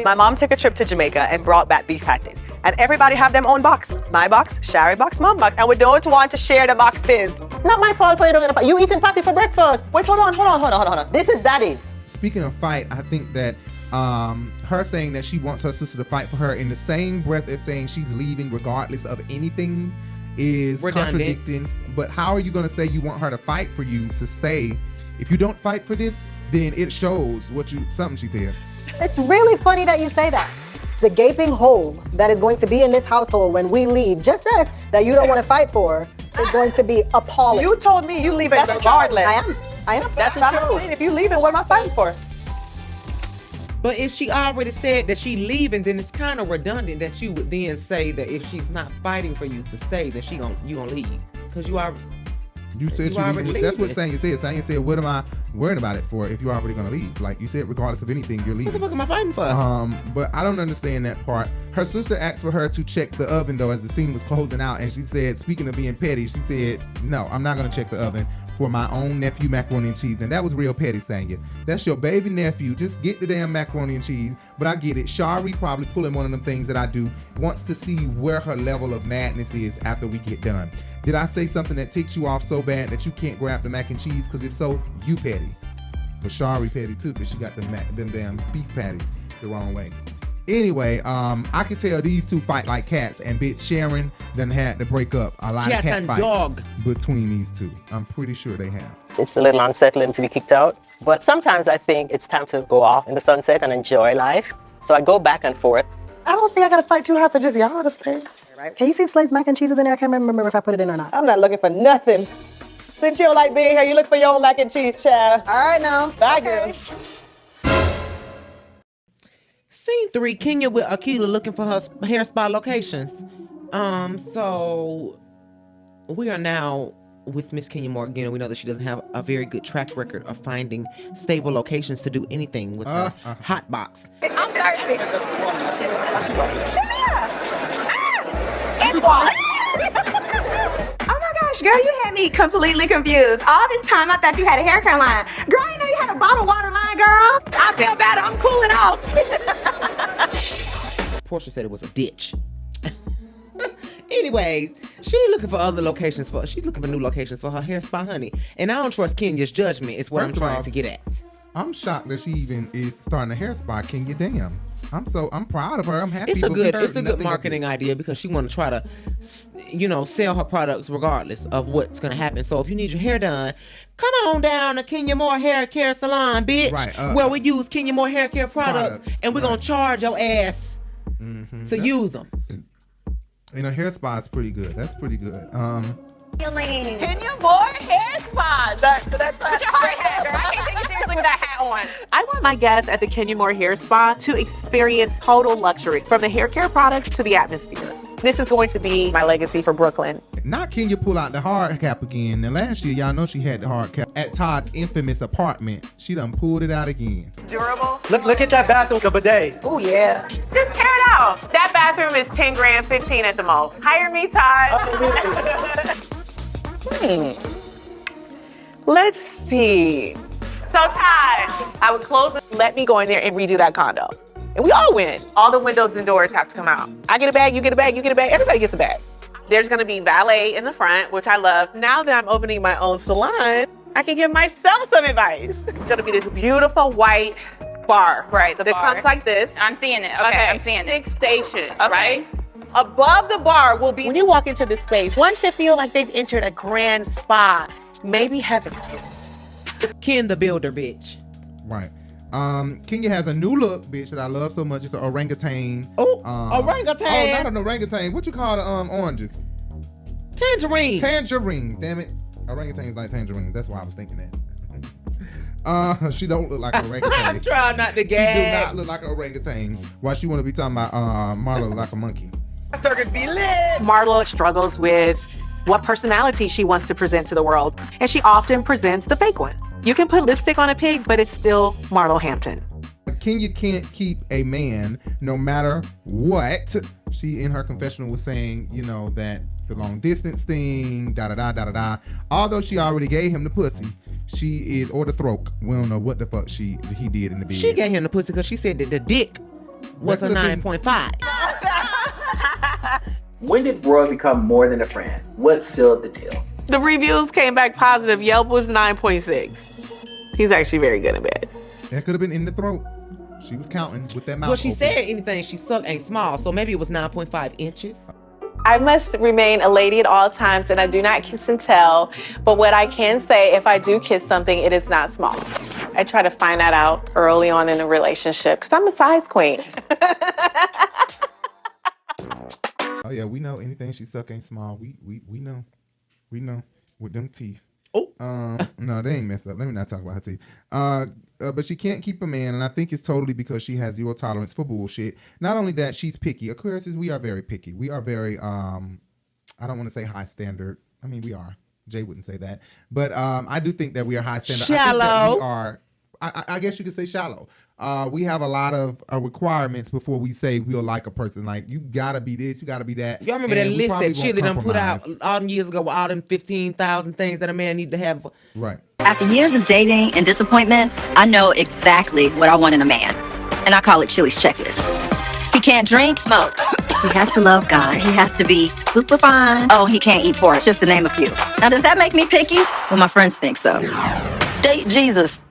My mom took a trip to Jamaica and brought back beef patties. And everybody have their own box. My box, Shereé box, mom box. And we don't want to share the boxes. Not my fault for you don't get a patty. You eating patty for breakfast. Wait, hold on. This is daddy's. Speaking of fight, I think that her saying that she wants her sister to fight for her in the same breath as saying she's leaving regardless of anything is contradicting. But how are you going to say you want her to fight for you to stay? If you don't fight for this, then it shows something she said. It's really funny that you say that. The gaping hole that is going to be in this household when we leave, just us, that you don't want to fight for, is going to be appalling. You told me you leaving regardless. I am. That's what I'm saying. If you leaving, what am I fighting for? But if she already said that she leaving, then it's kind of redundant that you would then say that if she's not fighting for you to stay, that you gonna leave because you are. You said that's what Sanya said. Sanya said, "What am I worrying about it for? If you're already gonna leave, like you said, regardless of anything, you're leaving." What the fuck am I fighting for? But I don't understand that part. Her sister asked for her to check the oven though, as the scene was closing out, and she said, speaking of being petty, she said, "No, I'm not gonna check the oven for my own nephew macaroni and cheese." And that was real petty, Sanya. That's your baby nephew. Just get the damn macaroni and cheese. But I get it. Shereé probably pulling one of them things that I do. Wants to see where her level of madness is after we get done. Did I say something that ticks you off so bad that you can't grab the mac and cheese? Because if so, you petty. But Shereé petty too, because she got them damn beef patties the wrong way. Anyway, I can tell these two fight like cats, and bitch Sharon done had to break up a lot of cat fights between these two. I'm pretty sure they have. It's a little unsettling to be kicked out. But sometimes I think it's time to go off in the sunset and enjoy life. So I go back and forth. I don't think I gotta fight too hard for just y'all to stay. Right? Can you see Slade's mac and cheese is in there? I can't remember if I put it in or not. I'm not looking for nothing. Since you don't like being here, you look for your own mac and cheese, child. All right, now. Bye, girl. Scene 3, Kenya with Akila looking for her hair spa locations. So we are now with Miss Kenya Moore again. We know that she doesn't have a very good track record of finding stable locations to do anything with her hot box. I'm thirsty. It's water. Oh my gosh, girl, you had me completely confused. All this time I thought you had a haircut line. Girl, I didn't know you had a bottled water line, girl. I feel better. I'm cooling off. Porsha said it was a ditch. Anyways, she's looking for other locations she's looking for new locations for her hair spa, honey. And I don't trust Kenya's judgment is what I'm trying to get at. I'm shocked that she even is starting a hair spa. Kenya, damn. I'm proud of her. I'm happy. It's a good marketing idea because she want to try to, sell her products regardless of what's gonna happen. So if you need your hair done, come on down to Kenya Moore Hair Care Salon, bitch. Right. Where we use Kenya Moore Hair Care products and we're gonna charge your ass to use them. And her hair spa is pretty good. That's pretty good. Kenya Moore hair spa. That's Put your hard hat, girl. I can't take you seriously with that hat on. I want my guests at the Kenya Moore hair spa to experience total luxury, from the hair care products to the atmosphere. This is going to be my legacy for Brooklyn. Not Kenya pull out the hard cap again. Now last year, y'all know she had the hard cap at Todd's infamous apartment. She done pulled it out again. Durable. Look at that bathroom, the bidet. Oh yeah. Just tear it out. That bathroom is 10 grand, 15 at the most. Hire me, Todd. Let's see. So Todd, I would close it, let me go in there and redo that condo. And we all win. All the windows and doors have to come out. I get a bag, you get a bag, you get a bag. Everybody gets a bag. There's gonna be valet in the front, which I love. Now that I'm opening my own salon, I can give myself some advice. It's gonna be this beautiful white bar. Right, the that bar. comes like this. I'm seeing it. Okay, I'm seeing it. 6 stations, right? Above the bar will be, when you walk into this space, one should feel like they've entered a grand spa, maybe heaven. It's Ken the Builder, bitch. Right. Kenya has a new look, bitch, that I love so much. It's an orangutan. Orangutan. Oh, not an orangutan. What you call the oranges? Tangerine. Tangerine. Damn it. Orangutans like tangerines. That's why I was thinking that. She don't look like an orangutan. I'm trying not to gag. She do not look like an orangutan. Why she want to be talking about Marlo look like a monkey? Circus be lit. Marlo struggles with what personality she wants to present to the world, and she often presents the fake one. You can put lipstick on a pig, but it's still Marlo Hampton. Kenya can't keep a man no matter what. She in her confessional was saying, that the long distance thing, da-da-da. Although she already gave him the pussy, she is, or the throat. We don't know what the fuck he did in the bed. She gave him the pussy because she said that the dick was a 9.5. When did Roy become more than a friend? What sealed the deal? The reviews came back positive. Yelp was 9.6. He's actually very good in bed. That could have been in the throat. She was counting with that mouth. Well, she said anything she sucked ain't small, so maybe it was 9.5 inches. I must remain a lady at all times, and I do not kiss and tell. But what I can say, if I do kiss something, it is not small. I try to find that out early on in a relationship, because I'm a size queen. Oh yeah, we know anything she suck ain't small. We know. We know with them teeth. Oh. No, they ain't messed up. Let me not talk about her teeth. But she can't keep a man, and I think it's totally because she has zero tolerance for bullshit. Not only that, she's picky. Aquariuses, we are very picky. We are very I don't want to say high standard. I mean, we are. Jay wouldn't say that. But I do think that we are high standard. Shallow. I think that we are, I guess you could say shallow. We have a lot of requirements before we say we'll like a person. Like, you gotta be this, you gotta be that. Y'all remember that list that Chili done put out all them years ago with all them 15,000 things that a man need to have? Right. After years of dating and disappointments, I know exactly what I want in a man. And I call it Chili's checklist. He can't drink, smoke. He has to love God. He has to be super fine. Oh, he can't eat pork, just to name a few. Now, does that make me picky? Well, my friends think so. Date Jesus.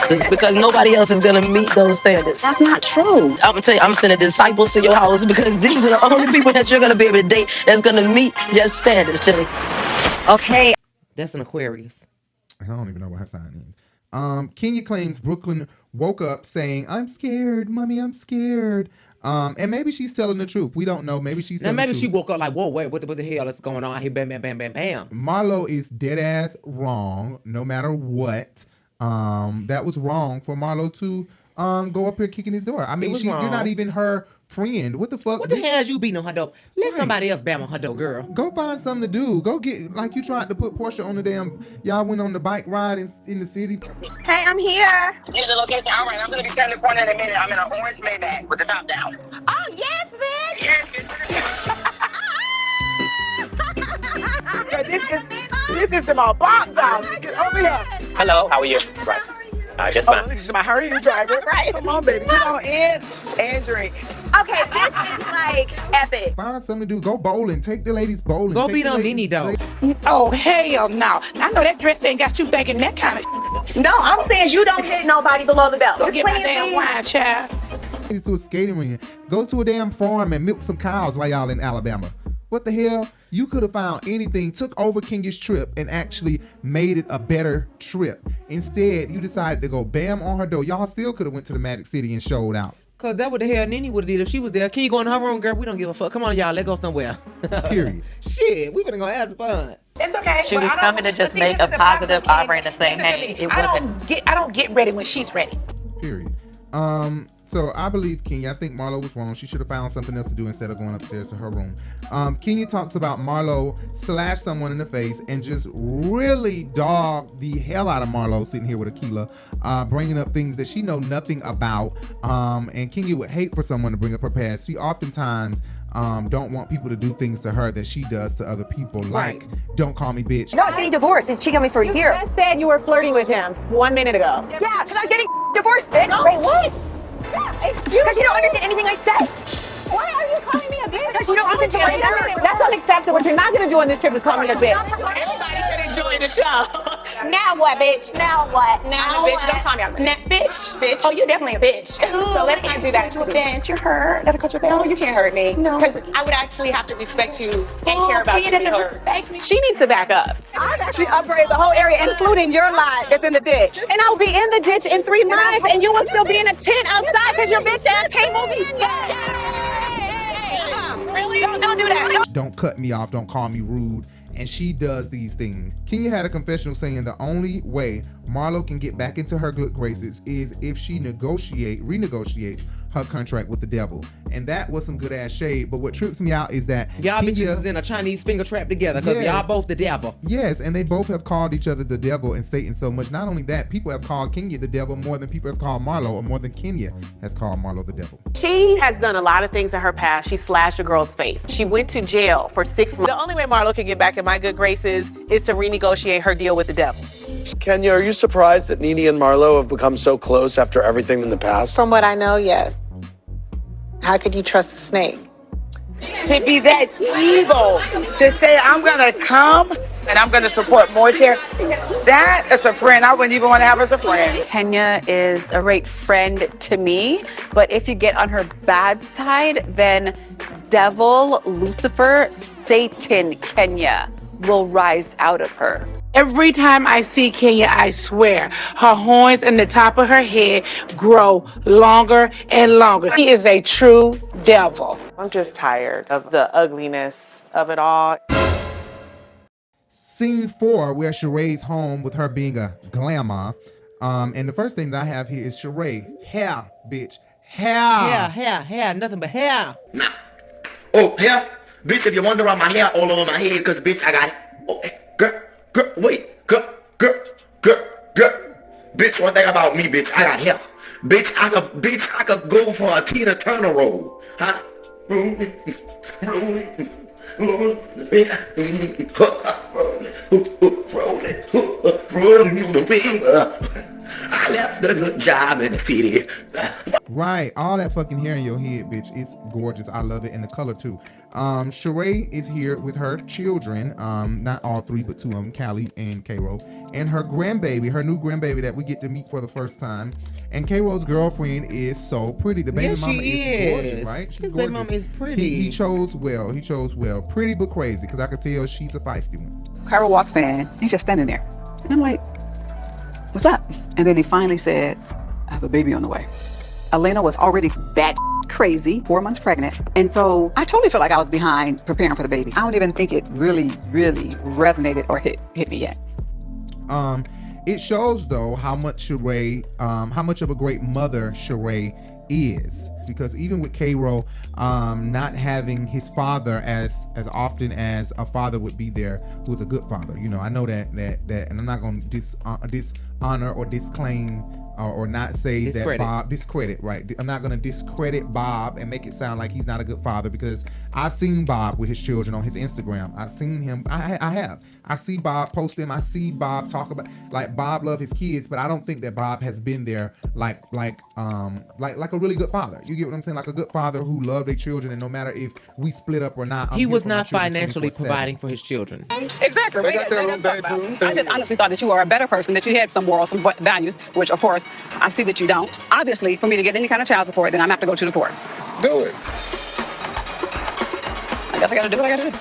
It's because nobody else is gonna meet those standards. That's not true. I'm gonna tell you, I'm sending disciples to your house because these are the only people that you're gonna be able to date that's gonna meet your standards, Chili. Okay. That's an Aquarius. I don't even know what her sign is. Kenya claims Brooklyn woke up saying, "I'm scared, mommy, I'm scared." And maybe she's telling the truth. We don't know. Maybe she's telling maybe the she truth. woke up like, whoa, wait, what the hell is going on here? Bam, bam, bam, bam, bam. Marlo is dead ass wrong, no matter what. That was wrong for Marlo to go up here kicking his door. I mean, you're not even her friend. What the fuck? What the hell is you beating on her door? Let somebody else bam on her door, girl. Go find something to do. Go get, like you tried to put Porsha on the damn, y'all went on the bike ride in the city. Hey, I'm here. Here's the location. All right, I'm going to be turning the corner in a minute. I'm in an orange Maybach with the top down. Oh, yes, bitch. Yes, bitch. This is the box down. Get over here. Hello, how are you? Right. Just fine. This is my hurry driver. Right. Come on, baby. Get on in and drink. Okay, this is like epic. Find something to do. Go bowling. Take the ladies bowling. Go Take beat the on ladies- Nene though. Oh, hell no. I know that dress ain't got you thinking that kind of. No, I'm saying you don't hit nobody below the belt. Go There's get my plenty of damn things. wine, child. To a skating ring. Go to a damn farm and milk some cows while y'all in Alabama. What the hell? You could have found anything, took over Kenya's trip, and actually made it a better trip. Instead, you decided to go bam on her door. Y'all still could have went to the Magic City and showed out. Cause that what the hell Nene would have did if she was there. Can you go in her room, girl? We don't give a fuck. Come on, y'all, let's go somewhere. Period. Shit, we better go have some fun. It's okay. She was coming to just make a positive offering to say, hey, it wasn't. I don't get ready when she's ready. Period. So I believe Kenya. I think Marlo was wrong. She should have found something else to do instead of going upstairs to her room. Kenya talks about Marlo slashed someone in the face and just really dogged the hell out of Marlo sitting here with Akila, bringing up things that she know nothing about. And Kenya would hate for someone to bring up her past. She oftentimes don't want people to do things to her that she does to other people, like don't call me bitch. No, I was getting divorced. He's cheating on me for a year. You just said you were flirting with him 1 minute ago. Yeah, because I was getting divorced, bitch. No. Wait, what? Excuse me. Because you don't understand anything I said. Why are you calling me a bitch? Because you don't listen to my words. That's unacceptable. What you're not going to do on this trip is call me a bitch. Everybody should enjoy the show. Now what, bitch? Now what? Now I'm a bitch. what? Don't call me a bitch. Now, bitch. Oh, you definitely a bitch. So let's not do that. You a bitch. You're hurt. Gotta cut your No, you can't hurt me. No. Because I would actually have to respect you and care about you. Kenya doesn't respect me. She needs to back up. I've actually upgraded the whole area, including your lot that's in the ditch. And I'll be in the ditch in 3 months, and you will still be in a tent outside because your bitch ass can't move in. Really? Don't do that. Don't cut me off. Don't call me rude. And she does these things. Kenya had a confessional saying the only way Marlo can get back into her good graces is if she renegotiates her contract with the devil. And that was some good ass shade. But what trips me out is that y'all bitches is in a Chinese finger trap together because y'all both the devil. Yes, and they both have called each other the devil and Satan so much. Not only that, people have called Kenya the devil more than people have called Marlo, or more than Kenya has called Marlo the devil. She has done a lot of things in her past. She slashed a girl's face. She went to jail for 6 months. The only way Marlo can get back in my good graces is to renegotiate her deal with the devil. Kenya, are you surprised that Nene and Marlo have become so close after everything in the past? From what I know, yes. How could you trust a snake? To be that evil, to say I'm gonna come and I'm gonna support more care, that is a friend I wouldn't even want to have as a friend. Kenya is a great friend to me, but if you get on her bad side, then devil, Lucifer, Satan, Kenya will rise out of her. Every time I see Kenya, I swear, her horns and the top of her head grow longer and longer. She is a true devil. I'm just tired of the ugliness of it all. Scene 4, where Shereé's home with her being a glamour. And the first thing that I have here is Shereé. Hair, bitch. Hair, nothing but hair. Oh, hair? Bitch, if you wonder why my hair all over my head, because bitch, I got it. Oh, girl, wait, girl. Bitch, one thing about me, bitch, I got hair. Bitch, I could go for a Tina Turner role. Huh? I left a good job in the city. Right, all that fucking hair in your head, bitch. It's gorgeous. I love it, and the color too. Shereé is here with her children, not all 3, but 2 of them, Callie and Cairo, and her grandbaby, her new grandbaby that we get to meet for the first time. And Cairo's girlfriend is so pretty. The baby mama is gorgeous, right? She's gorgeous. Baby mama is pretty. He chose well. He chose well. Pretty but crazy, because I could tell she's a feisty one. Cairo walks in. He's just standing there. And I'm like, what's up? And then he finally said, I have a baby on the way. Elena was already bat crazy, 4 months pregnant. And so I totally feel like I was behind preparing for the baby. I don't even think it really resonated or hit me yet. It shows though how much Shereé, how much of a great mother Shereé is, because even with K-Ro not having his father as often as a father would be there, who was a good father. You know, I know that, and I'm not going to dishonor or disclaim or not say that Bob discredit, right? I'm not going to discredit Bob and make it sound like he's not a good father, because I've seen Bob with his children on his Instagram. I've seen him. I have. I see Bob post them. I see Bob talk about, like, Bob love his kids, but I don't think that Bob has been there like a really good father. You get what I'm saying? Like a good father who loved their children, and no matter if we split up or not, he was not financially providing for his children. Exactly. They got their own bedroom. I just honestly thought that you were a better person, that you had some morals, some values, which of course I see that you don't. Obviously, for me to get any kind of child support, then I'm gonna have to go to the court. Do it. I guess I gotta do what I gotta do.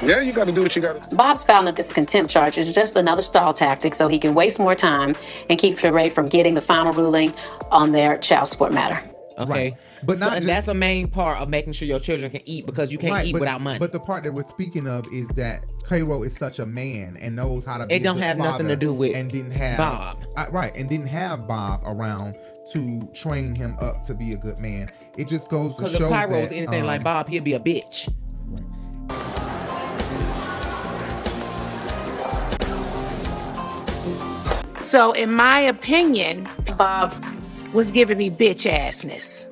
Yeah, you gotta do what you gotta do. Bob's found that this contempt charge is just another stall tactic so he can waste more time and keep Shereé from getting the final ruling on their child support matter. Okay. Right. But not just, that's the main part of making sure your children can eat, because you can't eat without money. But the part that we're speaking of is that K-Ro is such a man and knows how to be it don't have nothing to do with and didn't have Bob. And didn't have Bob around to train him up to be a good man. It just goes to show that because if K-Ro was anything like Bob, he'd be a bitch. So in my opinion, Bob was giving me bitch assness.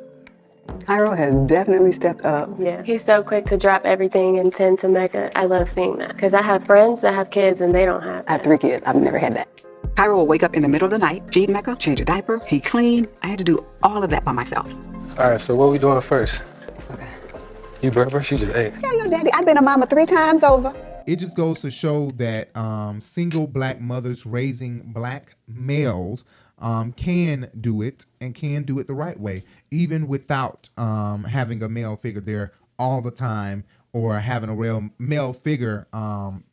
K-Ro has definitely stepped up. Yeah, he's so quick to drop everything and tend to Mecca. I love seeing that, because I have friends that have kids and they don't have that. I have 3 kids. I've never had that. K-Ro will wake up in the middle of the night, feed Mecca, change a diaper, he clean. I had to do all of that by myself. All right, so what we doing first? Okay. You Berber? She just ate. Yeah, yo, daddy, I've been a mama 3 times over. It just goes to show that single black mothers raising black males can do it, and can do it the right way, even without having a male figure there all the time, or having a real male figure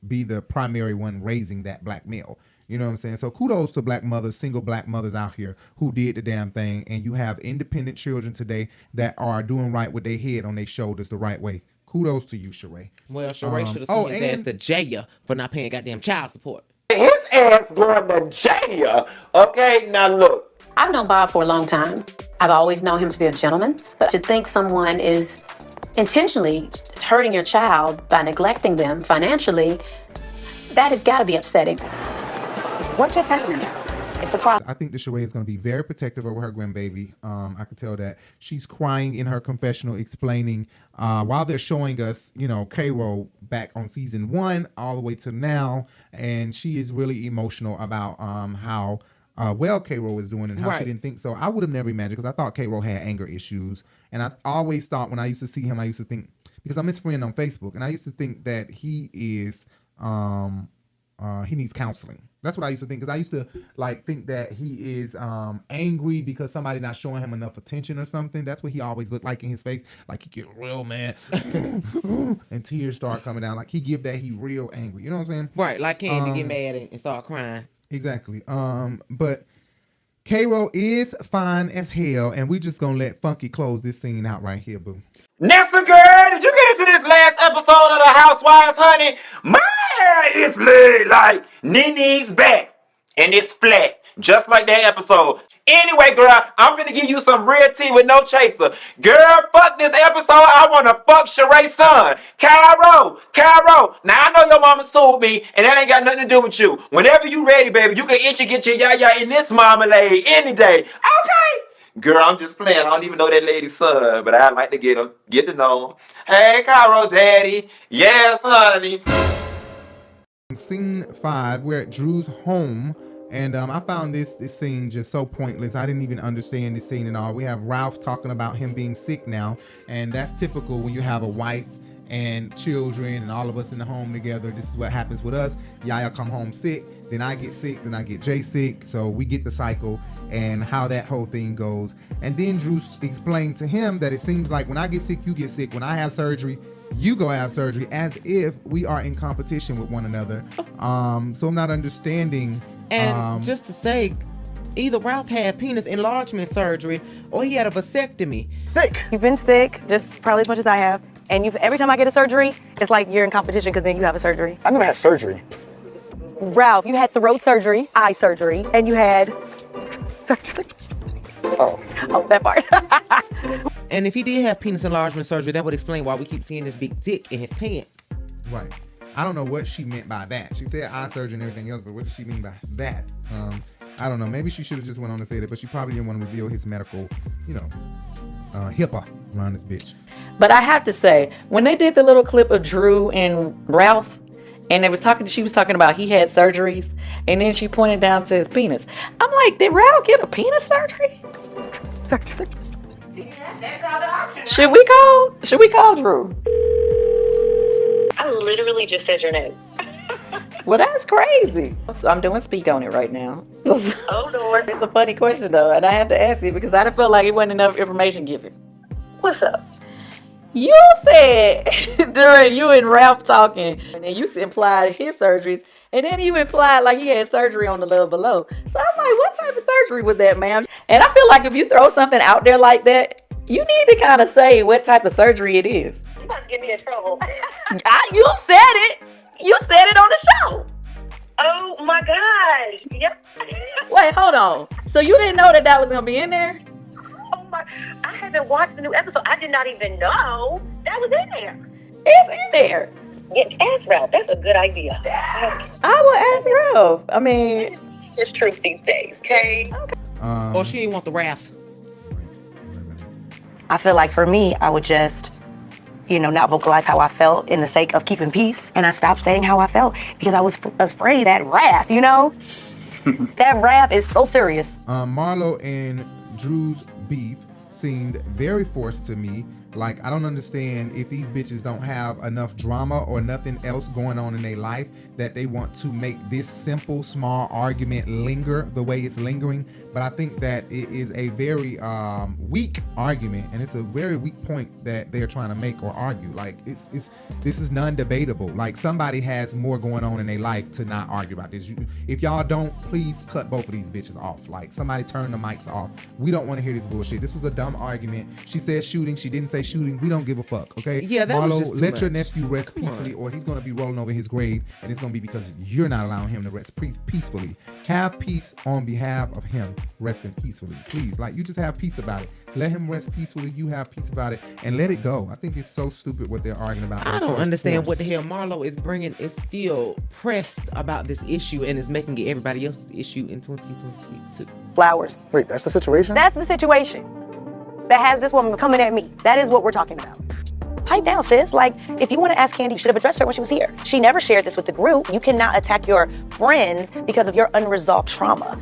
be the primary one raising that black male. You know what I'm saying? So kudos to black mothers, single black mothers out here who did the damn thing, and you have independent children today that are doing right with their head on their shoulders the right way. Kudos to you, Shereé. Well, Shereé should have sent his ass to jail for not paying goddamn child support. His ass going to jail. Okay, now look. I've known Bob for a long time. I've always known him to be a gentleman, but to think someone is intentionally hurting your child by neglecting them financially, that has got to be upsetting. What just happened? It's a problem. I think that Shereé is going to be very protective over her grandbaby. I can tell that she's crying in her confessional, explaining while they're showing us, you know, K-Ro back on season 1 all the way to now, and she is really emotional about how well K-Ro is doing and how she didn't think so. I would have never imagined, because I thought K-Ro had anger issues, and I always thought when I used to see him, I used to think, because I'm his friend on Facebook, and I used to think that he is he needs counseling. That's what I used to think, because I used to like think that he is angry because somebody not showing him enough attention or something. That's what he always looked like in his face. Like he get real mad and tears start coming down. Like he give that he real angry. You know what I'm saying? Right, like Kandi get mad and start crying. Exactly. But K-Ro is fine as hell, and we just gonna let Funky close this scene out right here, boo. Nessa girl, did you get into this last episode of the Housewives, honey? Man, it's lit. Like, Nene's back, and it's flat, just like that episode. Anyway, girl, I'm finna give you some real tea with no chaser. Girl, fuck this episode. I wanna fuck Shereé's son. K-Ro. Now, I know your mama sued me, and that ain't got nothing to do with you. Whenever you ready, baby, you can itch and get your yaya in this marmalade any day. Okay? Girl, I'm just playing. I don't even know that lady's son, but I'd like to get to know him. Hey, K-Ro, daddy. Yes, honey. Scene 5, we're at Drew's home, and I found this scene just so pointless. I didn't even understand this scene at all. We have Ralph talking about him being sick now, and that's typical when you have a wife and children and all of us in the home together. This is what happens with us. Yaya come home sick, then I get sick, then I get Jay sick, so we get the cycle and how that whole thing goes. And then Drew explained to him that it seems like when I get sick, you get sick. When I have surgery, you go have surgery, as if we are in competition with one another. So I'm not understanding And just to say, either Ralph had penis enlargement surgery or he had a vasectomy. Sick. You've been sick, just probably as much as I have. And every time I get a surgery, it's like you're in competition because then you have a surgery. I never had surgery. Ralph, you had throat surgery, eye surgery, and you had surgery. Oh, that part. And if he did have penis enlargement surgery, that would explain why we keep seeing this big dick in his pants. Right. I don't know what she meant by that. She said eye surgery and everything else, but what did she mean by that? I don't know. Maybe she should have just went on to say that, but she probably didn't want to reveal his medical, HIPAA around this bitch. But I have to say, when they did the little clip of Drew and Ralph, and she was talking about he had surgeries, and then she pointed down to his penis. I'm like, did Ralph get a penis surgery? Surgery. Should we call Drew? I literally just said your name. Well, that's crazy. So I'm doing speak on it right now. Oh, Lord. It's a funny question, though, and I have to ask you because I didn't feel like it wasn't enough information given. What's up? You said during you and Ralph talking, and then you implied his surgeries, and then you implied like he had surgery on the level below. So I'm like, what type of surgery was that, ma'am? And I feel like if you throw something out there like that, you need to kind of say what type of surgery it is. You about to get me in trouble. You said it. You said it on the show. Oh my God. Yep. Wait, hold on. So you didn't know that was gonna be in there? Oh my! I haven't watched the new episode. I did not even know that was in there. It's in there. Yeah, ask Ralph. That's a good idea. I will ask Ralph. I mean, it's truth these days, okay? Or she didn't want the Ralph. I feel like for me, I would just, not vocalize how I felt in the sake of keeping peace. And I stopped saying how I felt because I was afraid that wrath, That wrath is so serious. Marlo and Drew's beef seemed very forced to me. Like, I don't understand if these bitches don't have enough drama or nothing else going on in their life that they want to make this simple, small argument linger the way it's lingering. But I think that it is a very weak argument, and it's a very weak point that they're trying to make or argue. Like, this is non-debatable. Like, somebody has more going on in their life to not argue about this. If y'all don't, please cut both of these bitches off. Like, somebody turn the mics off. We don't want to hear this bullshit. This was a dumb argument. She said shooting. She didn't say shooting. We don't give a fuck, okay? Yeah, that was Marlo, just too let your much. nephew rest peacefully, or he's going to be rolling over his grave, and it's going to be because you're not allowing him to rest peacefully. Have peace on behalf of him resting peacefully, please. Like, you just have peace about it. Let him rest peacefully. You have peace about it, and let it go. I think it's so stupid what they're arguing about. I It's don't so understand forced. what the hell Marlo is bringing. Is still pressed about this issue and is making it everybody else's issue in 2022. Flowers. Wait, that's the situation? That's the situation that has this woman coming at me. That is what we're talking about. Pipe down, sis. Like, if you want to ask Kandi, you should have addressed her when she was here. She never shared this with the group. You cannot attack your friends because of your unresolved trauma.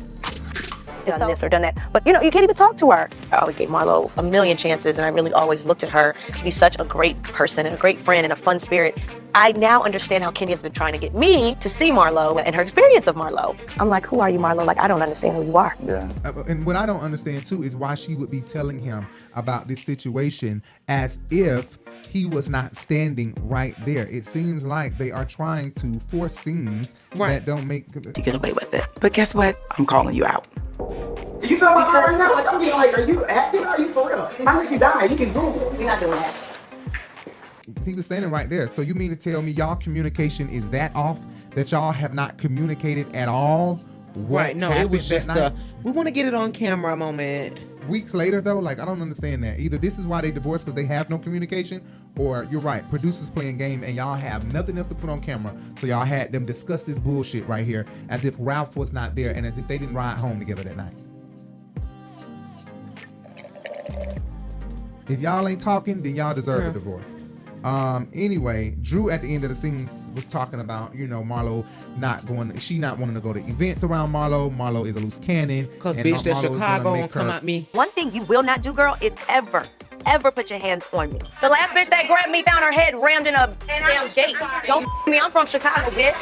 Done this or done that. But, you can't even talk to her. I always gave Marlo a million chances, and I really always looked at her to be such a great person and a great friend and a fun spirit. I now understand how Kandi has been trying to get me to see Marlo and her experience of Marlo. I'm like, who are you, Marlo? Like, I don't understand who you are. Yeah. And what I don't understand, too, is why she would be telling him about this situation as if he was not standing right there. It seems like they are trying to force scenes that don't make... To get away with it. But guess what? I'm calling you out. You feel my heart right now? Like, I'm being like, are you acting or are you for real? How if you die? You can Google. You're not doing that. He was standing right there. So you mean to tell me y'all communication is that off? That y'all have not communicated at all? Right, no, it was just we want to get it on camera moment. Weeks later, though, like, I don't understand that. Either this is why they divorced because they have no communication, or you're right, producers playing game and y'all have nothing else to put on camera. So y'all had them discuss this bullshit right here as if Ralph was not there and as if they didn't ride home together that night. If y'all ain't talking, then y'all deserve a divorce. Anyway, Drew at the end of the scene was talking about, Marlo not wanting to go to events around Marlo. Marlo is a loose cannon. Cause bitch, that Chicago won't come at me. One thing you will not do, girl, is ever put your hands on me. The last bitch that grabbed me found her head rammed in a damn gate. Don't me, I'm from Chicago, bitch.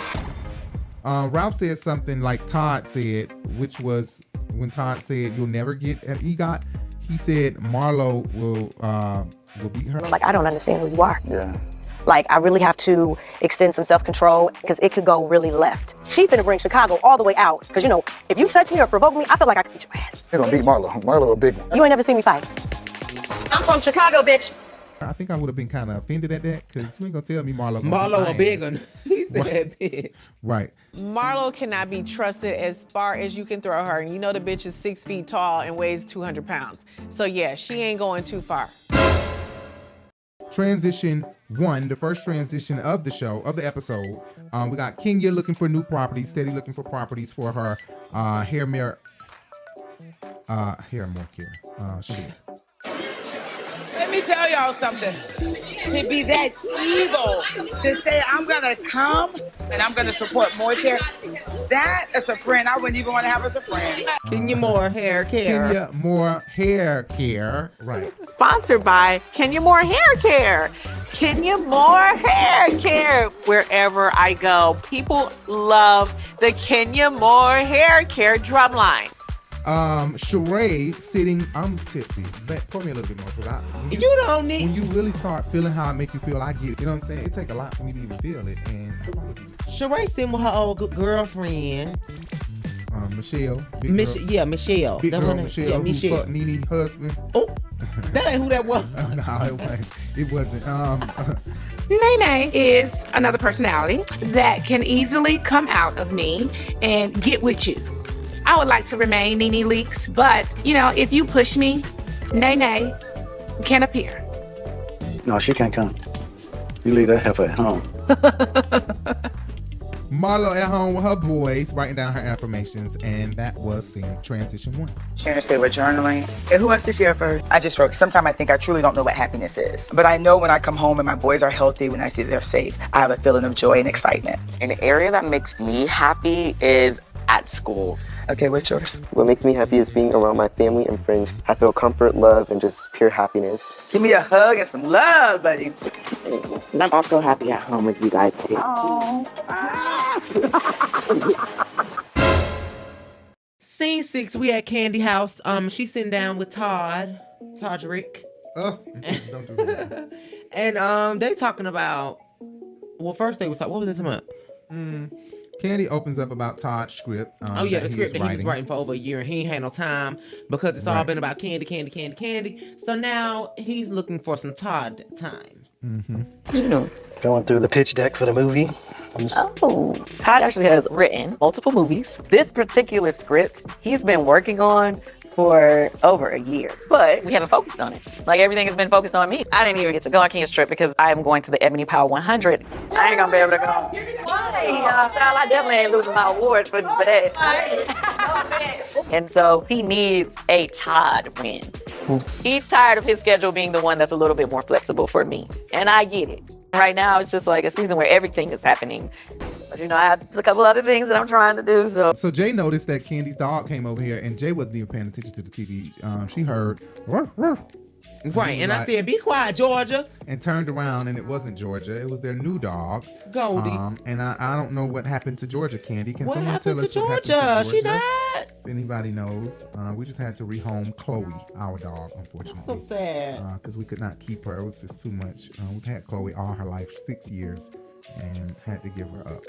Ralph said something like Todd said, which was when Todd said, "You'll never get an EGOT." He said Marlo will beat her. Like, I don't understand who you are. Yeah. Like, I really have to extend some self-control because it could go really left. She's gonna bring Chicago all the way out. Because, you know, if you touch me or provoke me, I feel like I can beat your ass. They're gonna beat Marlo. Marlo a big one. You ain't never seen me fight. I'm from Chicago, bitch. I think I would have been kind of offended at that because you ain't gonna tell me Marlo. Marlo a big one. He said bitch. Right. Marlo cannot be trusted as far as you can throw her. And you know the bitch is 6 feet tall and weighs 200 pounds. So yeah, she ain't going too far. Transition 1, the first transition of the show, of the episode. We got Kenya looking for new properties, steady looking for properties for her hair more care. She did. Let me tell y'all something. To be that evil, to say I'm gonna come and I'm gonna support more care, that is a friend I wouldn't even want to have as a friend. Kenya Moore Hair Care. Kenya Moore Hair Care. Right. Sponsored by Kenya Moore Hair Care. Kenya Moore Hair Care. Wherever I go, people love the Kenya Moore Hair Care drumline. Shereé sitting, I'm tipsy. Pour me a little bit more. You don't need. When you really start feeling how it make you feel, I get it. You know what I'm saying? It take a lot for me to even feel it. And Shereé sitting with her old girlfriend. Michelle. Yeah, Michelle. Big that girl one, Michelle, yeah, who Michelle. fucked Nene's husband. Oh, that ain't who that was. No, it wasn't. Nene is another personality that can easily come out of me and get with you. I would like to remain Nene Leakes, but, you know, if you push me, Nene can appear. No, she can't come. You leave that heifer at home. Marlo at home with her boys, writing down her affirmations, and that was scene transition 1. Sharon said we're journaling. And who wants to share first? I just wrote, sometimes I think I truly don't know what happiness is. But I know when I come home and my boys are healthy, when I see that they're safe, I have a feeling of joy and excitement. An area that makes me happy is at school. Okay, what's yours? What makes me happy is being around my family and friends. I feel comfort, love, and just pure happiness. Give me a hug and some love, buddy. And I'm also happy at home with you guys. Scene 6, we at Kandi house. She's sitting down with Todrick. Oh, don't do that. And they talking about. Well, first they was talking. What was it about? Kandi opens up about Todd's script. The script that he was writing for over a year, and he ain't had no time because it's all been about Kandi. So now he's looking for some Todd time. You know, going through the pitch deck for the movie. Oh, Todd actually has written multiple movies. This particular script he's been working on for over a year, but we haven't focused on it. Like, everything has been focused on me. I didn't even get to go on Kenya's trip because I am going to the Ebony Power 100. I ain't gonna be able to go. Why? I definitely ain't losing my award for that. And so he needs a Todd win. He's tired of his schedule being the one that's a little bit more flexible for me, and I get it. Right now, it's just like a season where everything is happening. But, you know, I have a couple other things that I'm trying to do, So Jay noticed that Candy's dog came over here, and Jay wasn't even paying attention to the TV. She heard, ruff, ruff. Right, and I said, be quiet, Georgia. And turned around, and it wasn't Georgia. It was their new dog. Goldie. And I don't know what happened to Georgia, Kandi. Can someone tell us Georgia? what happened to Georgia? She died. If anybody knows. We just had to rehome Chloe, our dog, unfortunately. So sad. Because we could not keep her. It was just too much. We've had Chloe all her life, 6 years, and had to give her up.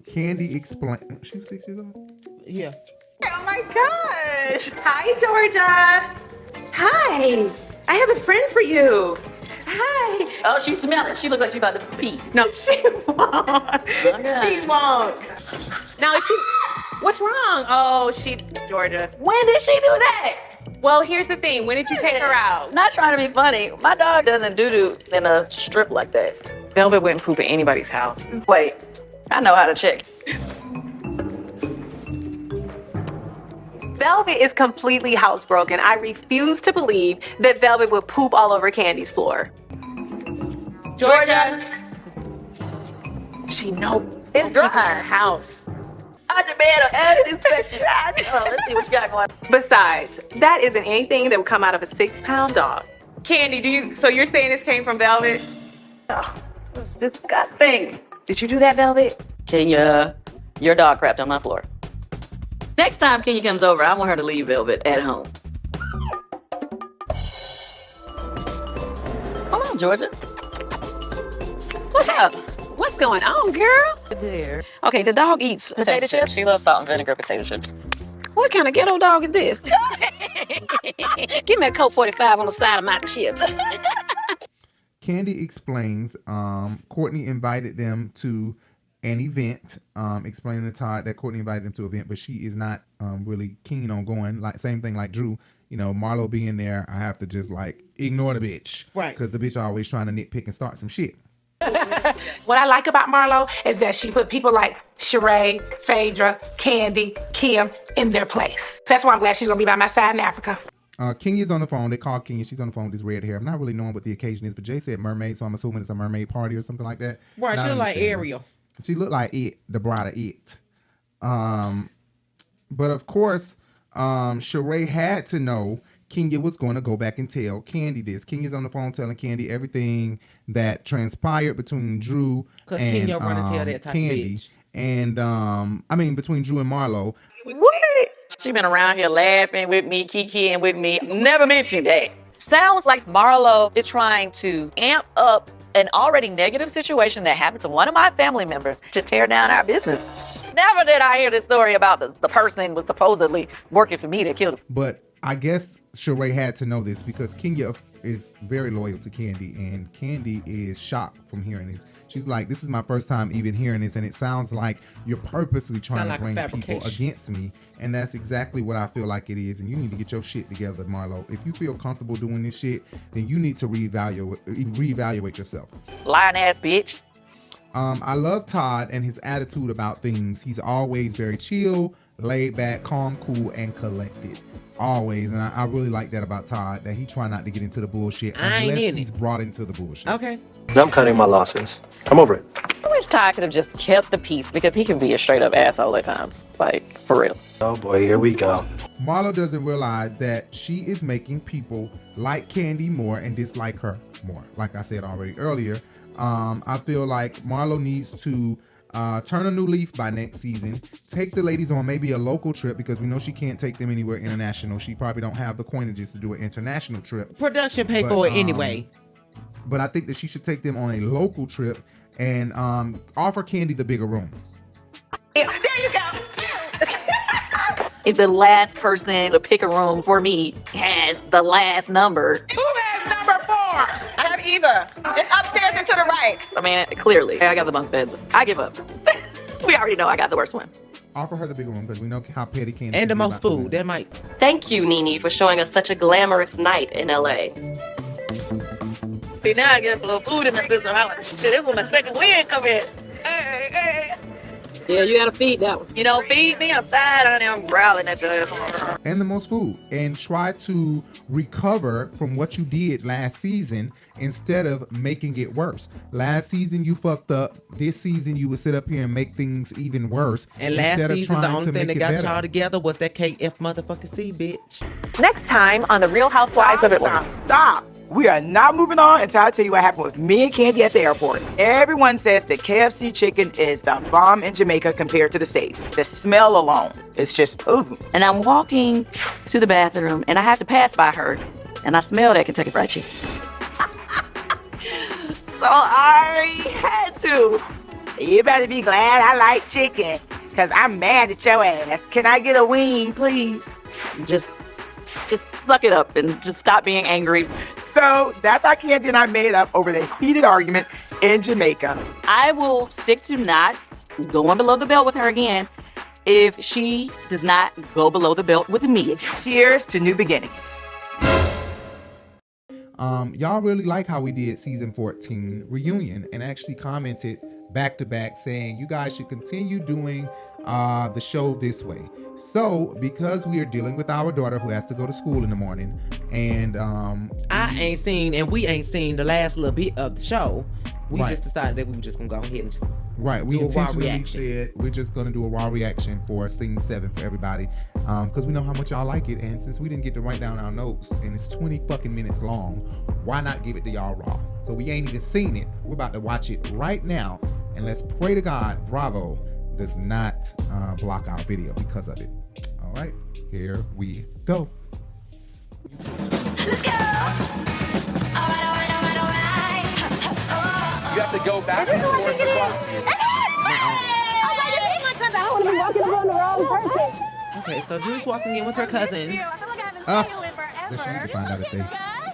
Kandi explained. She was 6 years old? Yeah. Oh my gosh. Hi, Georgia. Hi. I have a friend for you. Hi. Oh, she smelled it. She looked like she about to pee. No, she won't. She won't. No, what's wrong? Oh, Georgia. When did she do that? Well, here's the thing. When did you take her out? Not trying to be funny. My dog doesn't doo-doo in a strip like that. Velvet wouldn't poop at anybody's house. Wait, I know how to check. Velvet is completely housebroken. I refuse to believe that Velvet would poop all over Candy's floor. Georgia. She knows. It's dry. In her house. I demand an added inspection. Let's see what you got going. Besides, that isn't anything that would come out of a 6-pound dog. Candy, so you're saying this came from Velvet? Oh, it's disgusting. Did you do that, Velvet? Kenya, your dog crapped on my floor. Next time Kenya comes over, I want her to leave Velvet at home. Hold on, Georgia. What's up? What's going on, girl? There. Okay, the dog eats potato chips. She loves salt and vinegar potato chips. What kind of ghetto dog is this? Give me a Coke 45 on the side of my chips. Kandi explains Courtney invited them to an event, explaining to Todd that Courtney invited them to an event, but she is not really keen on going. Like same thing like Drew. You know, Marlo being there, I have to just like ignore the bitch. Right. Because the bitch always trying to nitpick and start some shit. What I like about Marlo is that she put people like Shereé, Phaedra, Kandi, Kim in their place. That's why I'm glad she's gonna be by my side in Africa. Kenya's on the phone. They call Kenya. She's on the phone with this red hair. I'm not really knowing what the occasion is, but Jay said mermaid, so I'm assuming it's a mermaid party or something like that. Right, she look like Ariel. She looked like it, the bride of it. But of course, Shereé had to know Kenya was going to go back and tell Kandi this. Kenya's on the phone telling Kandi everything that transpired between Drew and Kenya run and tell that type Kandi. of bitch. And I mean between Drew and Marlo. What? She been around here laughing with me, kikiing with me. Never mentioned that. Sounds like Marlo is trying to amp up an already negative situation that happened to one of my family members to tear down our business. Never did I hear this story about the person was supposedly working for me that killed him. But I guess Shereé had to know this because Kenya is very loyal to Kandi, and Kandi is shocked from hearing this. She's like, this is my first time even hearing this, and it sounds like you're purposely trying to bring people against me, and that's exactly what I feel like it is, and you need to get your shit together, Marlo. If you feel comfortable doing this shit, then you need to reevaluate yourself. Lying ass bitch. I love Todd and his attitude about things. He's always very chill, laid back, calm, cool, and collected. Always. And I really like that about Todd, that he try not to get into the bullshit unless he's brought into the bullshit. Okay. I'm cutting my losses. I'm over it. I wish Todd could have just kept the peace because he can be a straight up asshole at times. Like, for real. Oh boy, here we go. Marlo doesn't realize that she is making people like Kandi more and dislike her more. Like I said already earlier, I feel like Marlo needs to turn a new leaf by next season. Take the ladies on maybe a local trip because we know she can't take them anywhere international. She probably don't have the coinages to do an international trip. Production pay for it anyway. But I think that she should take them on a local trip and offer Kandi the bigger room. There you go. If the last person to pick a room for me has the last number. Who has number 4? I have Eva. It's upstairs and to the right. I mean, clearly, I got the bunk beds. I give up. We already know I got the worst one. Offer her the bigger room because we know how petty Kandi is. And the most food. That might. Thank you, Nene, for showing us such a glamorous night in LA. See, now I get a little food in my system. I'm like, shit, this when my second wind come in. Hey. Yeah, you gotta feed that one. You know, feed me. I'm tired. I'm growling at your ass. And the most food. And try to recover from what you did last season instead of making it worse. Last season you fucked up. This season you would sit up here and make things even worse. And last season the only thing that got y'all together was that KF motherfucking C, bitch. Next time on The Real Housewives of Atlanta. Stop. We are not moving on until I tell you what happened with me and Kandi at the airport. Everyone says that KFC chicken is the bomb in Jamaica compared to the States. The smell alone is just ooh. And I'm walking to the bathroom and I have to pass by her and I smell that Kentucky Fried Chicken. So I had to. You better be glad I like chicken because I'm mad at your ass. Can I get a wing, please? Just suck it up and just stop being angry. So that's how Kandi and I made up over the heated argument in Jamaica. I will stick to not going below the belt with her again if she does not go below the belt with me. Cheers to new beginnings. Y'all really like how we did season 14 reunion and actually commented back to back saying you guys should continue doing the show this way. So because we are dealing with our daughter who has to go to school in the morning and I ain't seen and we ain't seen the last little bit of the show. We Right. just decided that we were just gonna go ahead and just we do a raw intentionally reaction. said we're just gonna do a raw reaction for scene 7 for everybody because we know how much y'all like it, and since we didn't get to write down our notes and it's 20 fucking minutes long, why not give it to y'all raw? So we ain't even seen it. We're about to watch it right now, and let's pray to God Bravotv does not block our video because of it. All right, here we go. You have to go back and forth across. I want to be walking around the wrong person. Okay, so Drew's walking in with her cousin. Then she need to find out if they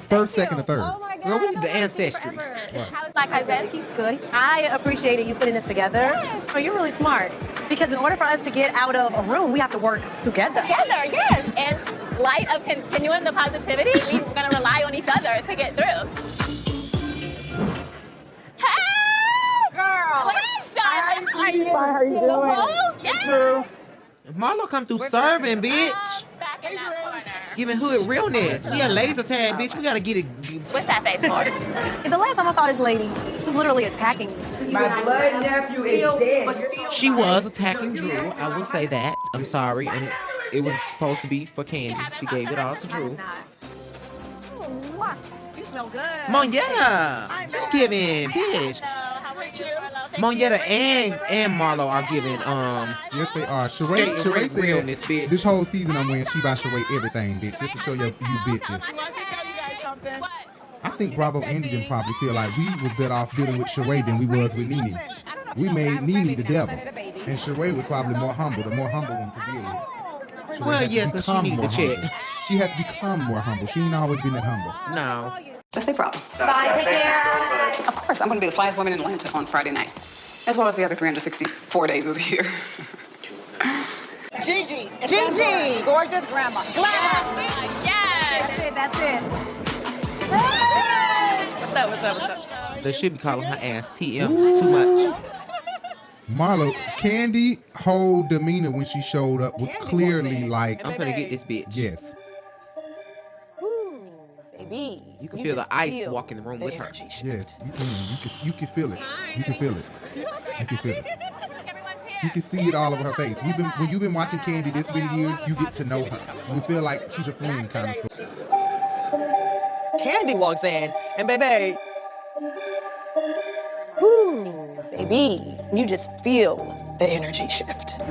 first, second, or third. Girl, we need the ancestry. How's my cousin? He's good. I appreciated you putting this together. Oh, you're really smart. Because in order for us to get out of a room, we have to work together. Together, yes. And light of continuing the positivity, we're going to rely on each other to get through. Hey! Girl! Hi, How are you doing? Yes. Marlo come through serving, bitch. Back in that corner. Giving hood realness. We a laser tag, bitch. We gotta get it. What's that face for? The last time I saw this lady, she was literally attacking me. My blood nephew is dead. She was attacking Drew. I will say that. I'm sorry. And it was supposed to be for Kandi. She gave it all to Drew. You smell good. Monyetta, you giving, bitch. Monyetta and Marlo are giving, yes, they are. Shereé realness, said bitch. this whole season I'm wearing, she buy Shereé everything, bitch, just to show you bitches. I think Bravo ended and probably feel like we was better off dealing with Shereé than we was with Nene. We made Nene the devil, and Shereé was probably the more humble one to deal with. Shereé Well, has yeah, because she become need more the check. humble. She has become more humble. She ain't always been that humble. No. That's their problem. Bye, take care. Of course, I'm going to be the flyest woman in Atlanta on Friday night, as well as the other 364 days of the year. Gigi, gorgeous grandma. Yes. That's it. What's up? They should be calling her ass TM too much. Marlo, Kandi whole demeanor when she showed up was clearly like, I'm finna get this bitch. Yes. Baby. You can feel the ice walk in the room with her. Yes, you can feel it. You can feel it. You can feel it. You can see it all over her face. When you've been watching Kandi this many years, you get to know her. You feel like she's a friend kind of. Kandi walks in, and baby, Baby, you just feel the energy shift.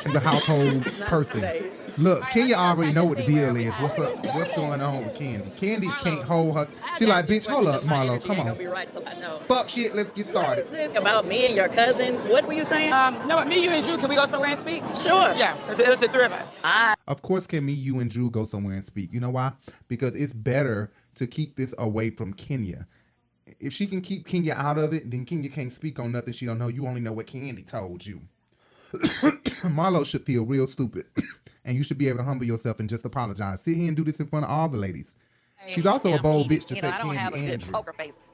She's a household person. Look, Kenya already know what the deal is. What's up? What's going on with Kandi? Kandi can't hold her. She like, bitch, hold up, Marlo, come on. Be right till I know. Fuck shit, let's get started. What is this about me and your cousin? What were you saying? no, but me, you, and Drew, can we go somewhere and speak? Sure. Yeah, it was the three of us. Of course, can me, you, and Drew go somewhere and speak. You know why? Because it's better to keep this away from Kenya. If she can keep Kenya out of it, then Kenya can't speak on nothing she don't know. You only know what Kandi told you. Marlo should feel real stupid. And you should be able to humble yourself and just apologize. Sit here and do this in front of all the ladies. She's also a bold bitch to take Kandi and Drew.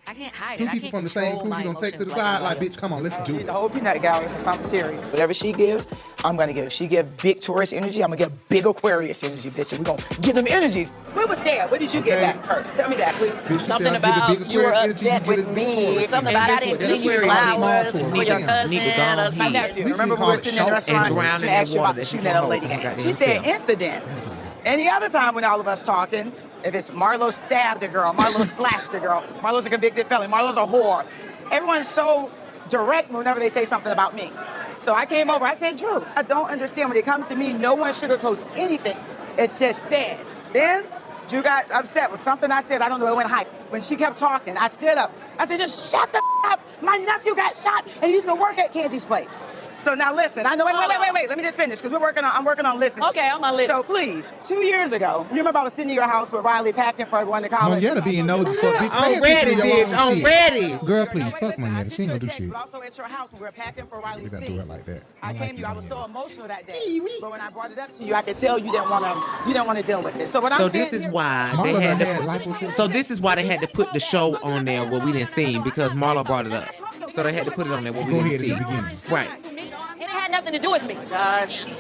I can't hide Two it. people from the same crew, you gonna take to the side like, bitch, come on, let's do it. The whole peanut gallery for something serious. Whatever she gives, I'm gonna give. If she give big Taurus energy, I'm gonna give big Aquarius energy, bitch. And we're gonna give them energies. What was said? What did you get back first? Tell me that, please. Bitch, Something about you were upset with me. Something about I didn't send you flowers for your cousin. My nephew. Remember we were sitting in the restaurant and she asked you about the shooting that old lady game. She said incident. Any other time when all of us talking, if it's Marlo stabbed a girl, Marlo slashed a girl, Marlo's a convicted felon, Marlo's a whore. Everyone's so direct whenever they say something about me. So I came over, I said, Drew, I don't understand when it comes to me, no one sugarcoats anything. It's just said. Then Drew got upset with something I said, I don't know, it went hype. When she kept talking, I stood up. I said, just shut the up. My nephew got shot and he used to work at Kandi's place. So now listen, I know, wait, let me just finish, because I'm working on listening. Okay, I'm on listening. So please, 2 years ago, you remember I was sitting in your house with Riley packing for everyone to college? Monyetta being nosy, fuck, bitch. I'm ready, bitch, I'm ready. Girl, please, fuck Monyetta, she ain't gonna do shit. Also at your house when we were packing for Riley's We gotta thing. do it like that. I came to you, I was so emotional that day. But when I brought it up to you, I could tell you didn't want to deal with this. So what I'm saying this is why they had to. So this is why they had to put the show on there where we didn't see him, because Marlo brought it up. So they had to put it on there where we didn't see him. Right. And it had nothing to do with me.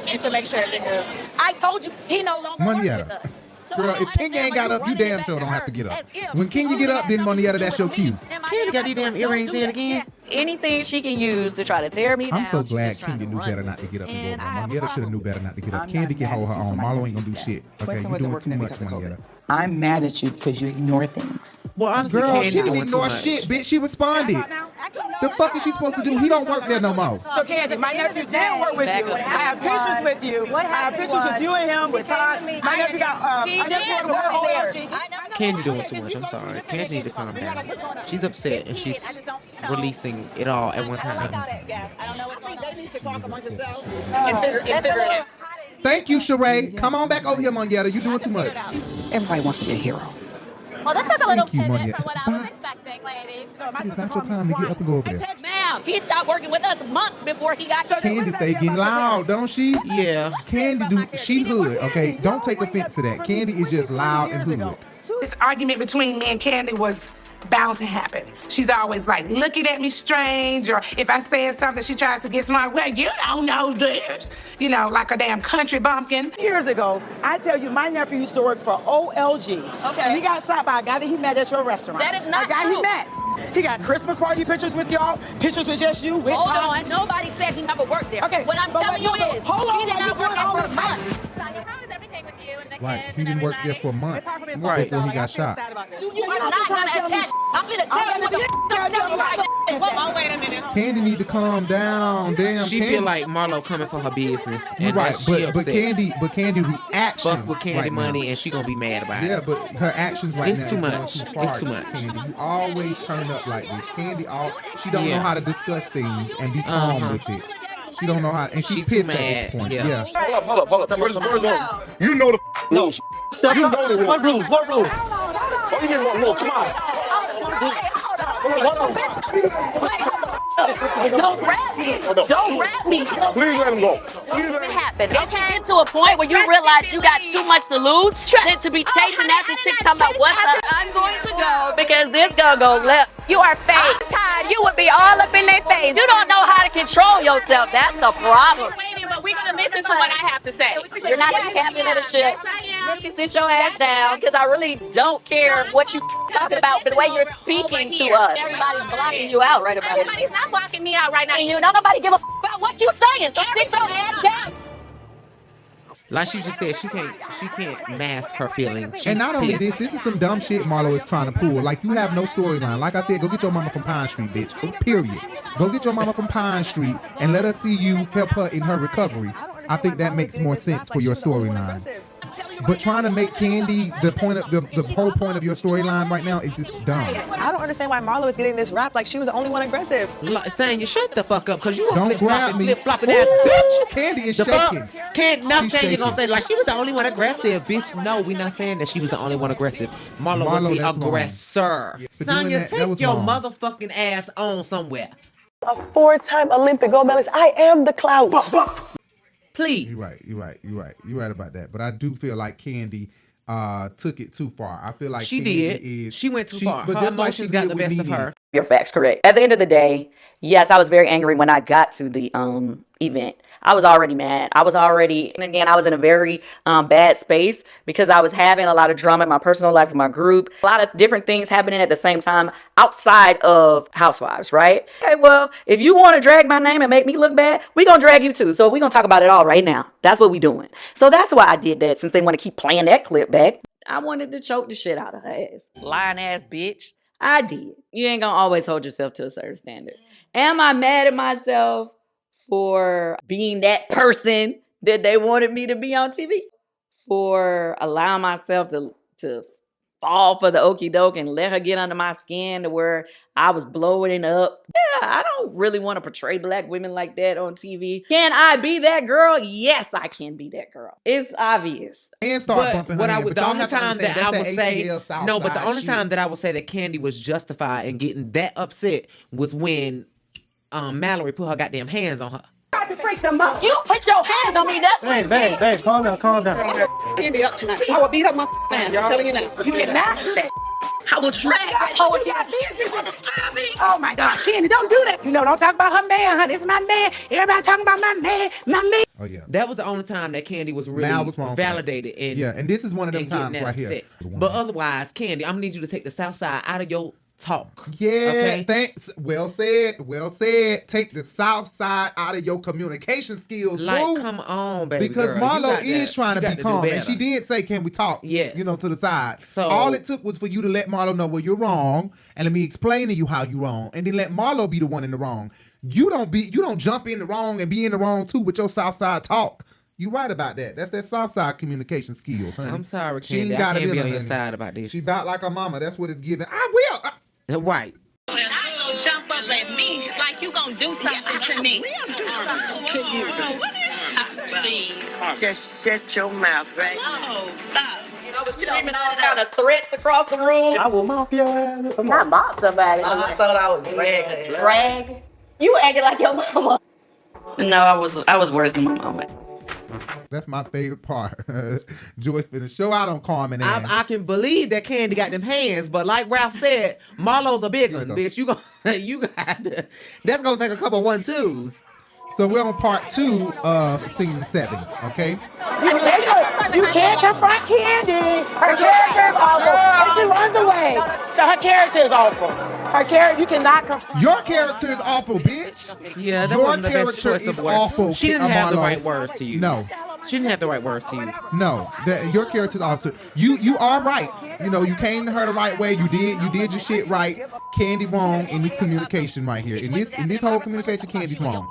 Just to make sure everything good. I told you he no longer works with us. Girl, if Kenya ain't got up, you damn sure don't have to get up. When Kenya get up, then Monyetta, that's your cue. Kenya got these damn earrings in again. Anything she can use to try to tear me down. I'm so glad Kenya knew better not to get up and go. Monyetta should have knew better not to get up. Kandi can hold her own. Marlo ain't gonna do shit. Okay, you doing too much, Monyetta. I'm mad at you because you ignore things. Well, honestly, girl, Kandi she didn't doing too ignore much. shit, bitch. She responded. Actually, no, The fuck is she supposed to do? He don't work there no more. So Kandi, my nephew did work with you. I have pictures with you. I have pictures with you and him with Todd. My nephew got my nephew worked with OLG. Kandi doing too much. I'm sorry. Kandi need to calm down. She's upset and she's releasing it all at one time. They need to talk amongst themselves. Thank you, Shereé. Come on back over here, Monietta. You doing too much. Everybody wants to be a hero. Well, this took a little Thank you, pivot Monietta. from what I was expecting, ladies. It's not your time to get up and go over there. Ma'am, he stopped working with us months before he got here. Kandi stay getting loud, don't she? Yeah. She hood, okay? Don't take offense to that. Kandi is just loud and hood. This argument between me and Kandi was bound to happen. She's always like looking at me strange, or if I say something, she tries to get smart. Well, you don't know this. You know, like a damn country bumpkin. Years ago, I tell you, my nephew used to work for OLG. Okay. And he got shot by a guy that he met at your restaurant. That is not a guy true. he met. He got Christmas party pictures with y'all, pictures with just you, with Hold Todd. on, nobody said he never worked there. Okay, What I'm but telling no, you is, hold on, he did while not you're work doing all there for this months. Tanya, how is everything with you and the Right. kids He and didn't work there everything? for months Right. before he got shot. I'm not gonna attach. I'm gonna tell you what the f*** tell you right now. Oh, wait a minute. Kandi need to calm down. Damn, She Kandi. feel like Marlo coming for her business. You're And right, she but upset. Kandi reaction. Fuck with Kandi right money now. and she gonna be mad about Yeah, it. but her actions right It's now too is going much. too far, It's too much. Kandi, you always turn up like this. Kandi, she don't know Yeah. how to discuss things and be calm with it. She don't know how, and she's She too pissed at mad. this point. Yeah. Yeah. Hold up. You know the rules. You know the rules. What rules? Oh, you didn't want rules. Come on. Don't grab me. Don't grab me. Please let him go. Please let It him happened. It should get to a point where you realize you got too much to lose than to be chasing after chicks talking about what's up. I'm going to go because this girl go left. You are fake. Todd, you would be all up in their face. You don't know how to control yourself. That's the problem. Waiting, but we're gonna listen to what I have to say. You're not the captain of the ship. You can sit your ass down because I really don't care what you talking about, but the way you're speaking to us. Everybody's blocking you out right about it. Everybody's not blocking me out right now. And you know nobody give a about what you saying, so sit your ass down. Like she just said, she can't mask her feelings. She's And not only pissed. this is some dumb shit Marlo is trying to pull. Like, you have no storyline. Like I said, go get your mama from Pine Street, bitch. Period. Go get your mama from Pine Street and let us see you help her in her recovery. I think that makes more sense for your storyline. But trying to make Kandi the whole point of your storyline right now is just dumb. I don't understand why Marlo is getting this rap like she was the only one aggressive. Saying you shut the fuck up because you Don't grab me. flip-flopping ass bitch. Kandi is The fuck? shaking. Can't not She's saying you're gonna shaking. say like she was the only one aggressive, bitch. No, we're not saying that she was the only one aggressive. Marlo was the that's wrong. aggressor. For doing Sonya, that take was your wrong. motherfucking ass on somewhere. A 4-time Olympic gold medalist. I am the clout. Please. You're right about that. But I do feel like Kandi took it too far. I feel like She Kandi did. She went too far. But Her just like she emotions got did the with best of Nene. her. Your facts correct. At the end of the day, yes, I was very angry when I got to the event. I was already mad. I was in a very bad space because I was having a lot of drama in my personal life with my group. A lot of different things happening at the same time outside of Housewives, right? Okay, well, if you want to drag my name and make me look bad, we're going to drag you too. So we're going to talk about it all right now. That's what we're doing. So that's why I did that, since they want to keep playing that clip back. I wanted to choke the shit out of her ass. Lying ass bitch. I did. You ain't gonna always hold yourself to a certain standard. Am I mad at myself for being that person that they wanted me to be on TV? For allowing myself to fall for the okie doke and let her get under my skin to where I was blowing it up. Yeah, I don't really want to portray black women like that on TV. Can I be that girl? Yes, I can be that girl. It's obvious. And start But bumping what her I in. would, But the y'all only have to time that I understand, would that's say that ATL no, but the Southside only shit. time that I would say that Kandi was justified in getting that upset was when Mallory put her goddamn hands on her. You put your hands on me, that's what Babe, calm down. Candy up tonight. I will beat up my man. I'm telling you now. you cannot do that. I will drag that hoe in your business and disturb me. Oh my God, Kandi, don't do that. You know, don't talk about her man, huh? This is my man. Everybody talking about my man, Oh yeah. That was the only time that Kandi was really Mal was wrong for that. validated. Yeah, and this is one of them and getting times that right here. upset. But otherwise, Kandi, I'm gonna need you to take the South Side out of your talk. Yeah, Okay? thanks. Well said. Well said. Take the South Side out of your communication skills, Like, boo. come on, baby Because girl. You Marlo got is to- trying you to got be do calm, and better. she did say, "Can we talk?" Yes. You know, to the side. So- all it took was for you to let Marlo know where you're wrong, and let me explain to you how you're wrong, and then let Marlo be the one in the wrong. You don't jump in the wrong and be in the wrong too with your South Side talk. You right about that. That's that South Side communication skills, honey. I'm sorry, She ain't Candy. got I it can't in be her, on your honey. side about this. She about like her mama. That's what it's giving. I will. Right. Well, I gonna jump up at me like you gonna do something to me. We'll do something to you. What is please? Just shut your mouth, right? Oh, stop. I was screaming all down the threats across the room. I will mop your ass. Not mop somebody. I thought I was dragging. Drag. You acting like your mama. No, I was worse than my mama. That's my favorite part. Joyce finna show out on Carmen. I can believe that Kandi got them hands, but like Ralph said, Marlo's a big one, bitch. You got to. That's gonna take a couple 1-2s. So we're on part 2 of scene 7. Okay. You can't confront Kandi. Her character is awful. And she runs away. So her character is awful. Her character, you cannot confront. Your character is awful, bitch. Yeah, that Your wasn't the best character choice is of words. awful. She didn't have the Marlo. right words to use. No. She didn't have the right words to use. No, your character's awful. You are right. You know, you came to her the right way. You did your shit right. Kandi wrong in this communication right here. In this whole communication, Candy's wrong.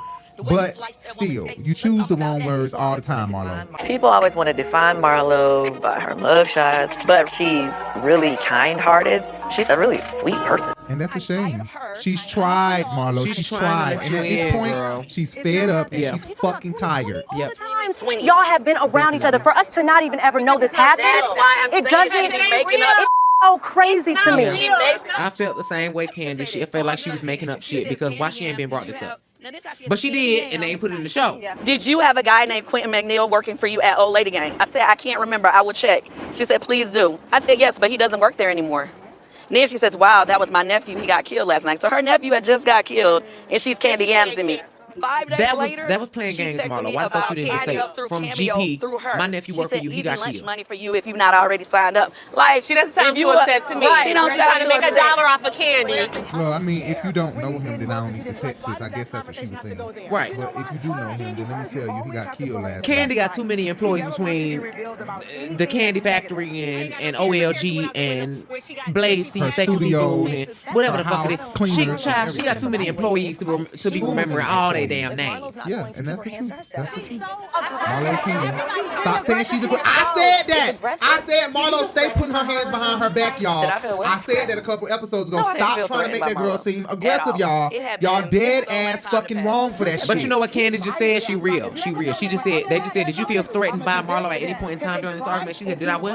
But still, you choose the wrong words all the time, Marlo. People always want to define Marlo by her mug shots, but she's really kind-hearted. She's a really sweet person. And that's a shame. She's tried, Marlo. She's tried. And at this point, she's fed up and she's fucking tired. Yep. Times y'all have been around each other. For us to not even ever know this happened, it doesn't. It's so crazy to me. I felt the same way, Kandi. She felt like she was making up shit because why she ain't been brought this up? But she did, and they ain't put it in the show. Did you have a guy named Quentin McNeil working for you at Old Lady Gang? I said, I can't remember. I will check. She said, please do. I said, yes, but he doesn't work there anymore. Then she says, wow, that was my nephew. He got killed last night. So her nephew had just got killed, and she's Kandi Yamsing me. 5 days later, that was playing games, Marlo. Why the fuck you didn't just say from GP? My nephew worked for you. He got lunch killed. money for you if you've not already signed up. Like she doesn't sound too upset to me. Right, She don't trying to make $1 off of Kandi. Well, I mean, if you don't know him, then I don't need to text this. I guess that's what she was saying. Right. But if you do know him, then let me tell you, he got killed last Kandi night. got too many employees between the Candy Factory and OLG and Blaze Her Second studio, Seafood and whatever her the fuck it is. house cleaners, She got too many employees to be remembering all their damn names. Yeah, and that's the truth. That's the truth. Marlo King. Stop saying she's a good. I said that. I said Marlo stay putting her hands behind her back, y'all. I said that a couple episodes ago. Stop trying to make that girl seem aggressive, y'all. Y'all dead ass fucking wrong for that shit. But you know what Kandi just said? She real. She real. She just said, they just said, did you feel threatened by Marlo at any point in time during this argument? She said, did I what?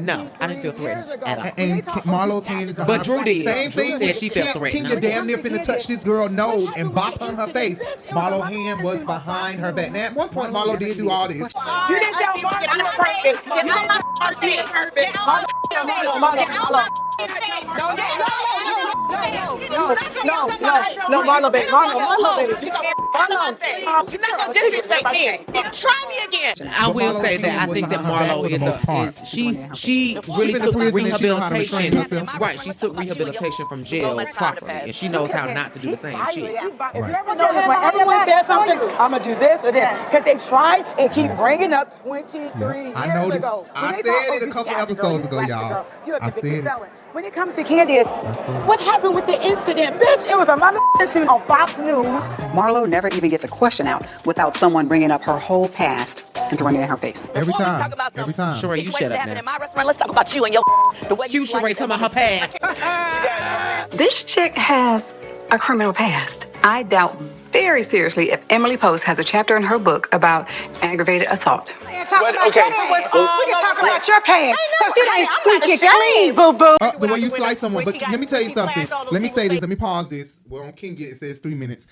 No, I didn't feel threatened at all. And Marlo's hand is behind But Drew her. did. Same Drew thing said with she felt threatened. Kenya damn near finna touch this girl nose and bop on her face. Marlo's hand was behind her back. Now at one point Marlo did do all this. You didn't tell Marlo you were perfect. You didn't tell Marlo you were perfect. No, Marlo, baby. Marlo, baby. You're not gonna disrespect me. Try me again. I will say that I think that Marlo she really took rehabilitation. Right, she took rehabilitation from jail properly, and she knows how not to do the same shit. If you ever notice when everyone says something, I'm gonna do this or this, because they tried and keep bringing up 23 years ago. I said it a couple episodes ago, y'all. You're a I said convicted it. felon. When it comes to Candace, what happened with the incident? Bitch, it was a mother shoot on Fox News. Marlo never even gets a question out without someone bringing up her whole past and throwing it in her face. Every time. Every time. Shereé, you shut up now. in my restaurant, let's talk about you and your the way you Shereé talking about her past. This chick has a criminal past. I doubt very seriously if Emily Post has a chapter in her book about aggravated assault. We can talk about your past. Because you ain't squeaky clean, boo-boo. The way you slice someone. But let me tell you something. Let me say this. Let me pause this. Well, on King it says 3 minutes.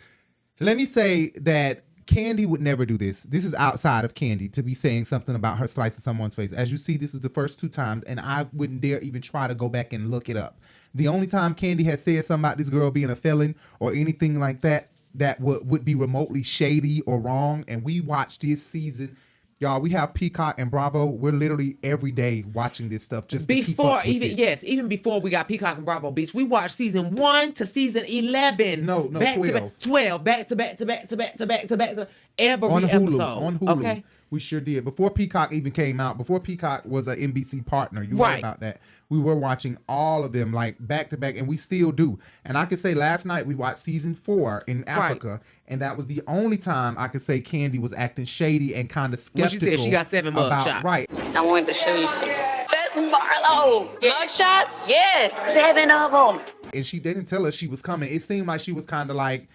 Let me say that Kandi would never do this. This is outside of Kandi to be saying something about her slicing someone's face. As you see, this is the first 2 times, and I wouldn't dare even try to go back and look it up. The only time Kandi has said something about this girl being a felon or anything like that, that would be remotely shady or wrong, and we watched this season Y'all, we have Peacock and Bravo. We're literally every day watching this stuff just before to keep up with it. even before we got Peacock and Bravo, bitch. We watched season 1 to season 11. No, 12. Back to back every on episode. Hulu. On Hulu. Okay. We sure did. Before Peacock even came out, before Peacock was an NBC partner, you Right. right about that. We were watching all of them like back to back, and we still do. And I could say last night we watched season 4 in Africa, and that was the only time I could say Kandi was acting shady and kind of skeptical. When she said she got 7 mug shots. Right. I wanted to show you something. That's Marlo. Mug shots? Yes, 7 of them. And she didn't tell us she was coming. It seemed like she was kind of like,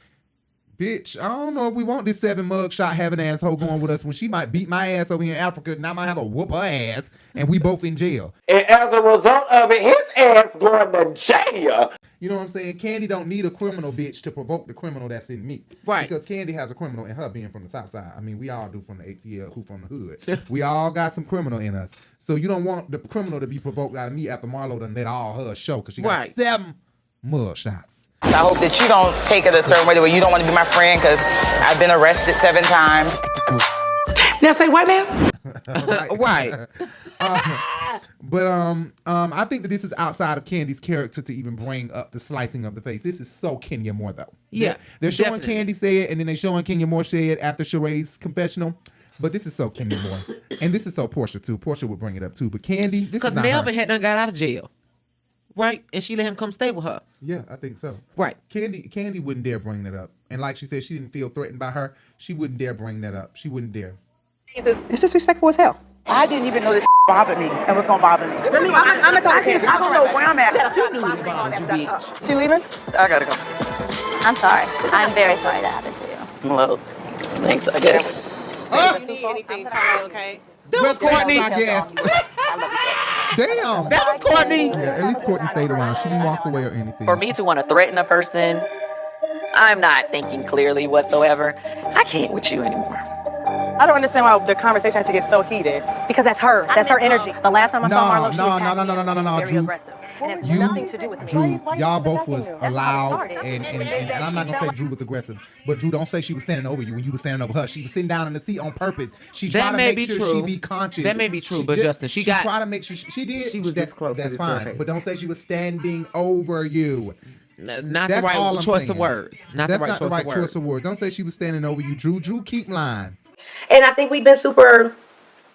bitch, I don't know if we want this 7 mug shot having asshole going with us when she might beat my ass over here in Africa and I might have to whoop her ass and we both in jail. And as a result of it, his ass going to jail. You know what I'm saying? Kandi don't need a criminal bitch to provoke the criminal that's in me. Right. Because Kandi has a criminal in her being from the South Side. I mean, we all do from the ATL, who from the hood. We all got some criminal in us. So you don't want the criminal to be provoked out of me after Marlo done let all her show because she got 7 mug shots. I hope that you don't take it a certain way where you don't want to be my friend because I've been arrested 7 times. Now say what now? Right. But I think that this is outside of Kandi's character to even bring up the slicing of the face. This is so Kenya Moore though. Yeah, they're showing definitely. Kandi say it, and then they showing Kenya Moore say it after Shereé's confessional. But this is so Kenya Moore, and this is so Porsha too. Porsha would bring it up too. But Kandi, this Because is not Melvin her. had done got out of jail. Right? And she let him come stay with her. Yeah, I think so. Right. Kandi wouldn't dare bring that up. And like she said, she didn't feel threatened by her. She wouldn't dare bring that up. She wouldn't dare. It's disrespectful as hell. I didn't even know this bothered me and was going to bother me. I'm gonna talk to Kandi. I don't know where I'm at. She leaving? I got to go. I'm sorry. I'm very sorry that happened to you. Well, thanks, I guess. If you need anything, okay? Where's Courtney? I guess. Damn. That was Courtney. Yeah, at least Courtney stayed around. She didn't walk away or anything. For me to want to threaten a person, I'm not thinking clearly whatsoever. I can't with you anymore. I don't understand why the conversation had to get so heated. Because that's her. That's her energy. The last time I saw Marlo, she No, was very Drew. aggressive. And it has nothing to do with me. Drew, y'all both was allowed, and I'm not gonna say Drew was aggressive, but Drew, don't say she was standing over you when you were standing over her. She was sitting down in the seat on purpose. She tried to make sure she be conscious. That may be true, but Justin, she tried to make sure she did. She was this close. That's fine, but don't say she was standing over you. Not the right choice of words. That's not the right choice of words. Don't say she was standing over you, Drew. Drew, keep lying. And I think we've been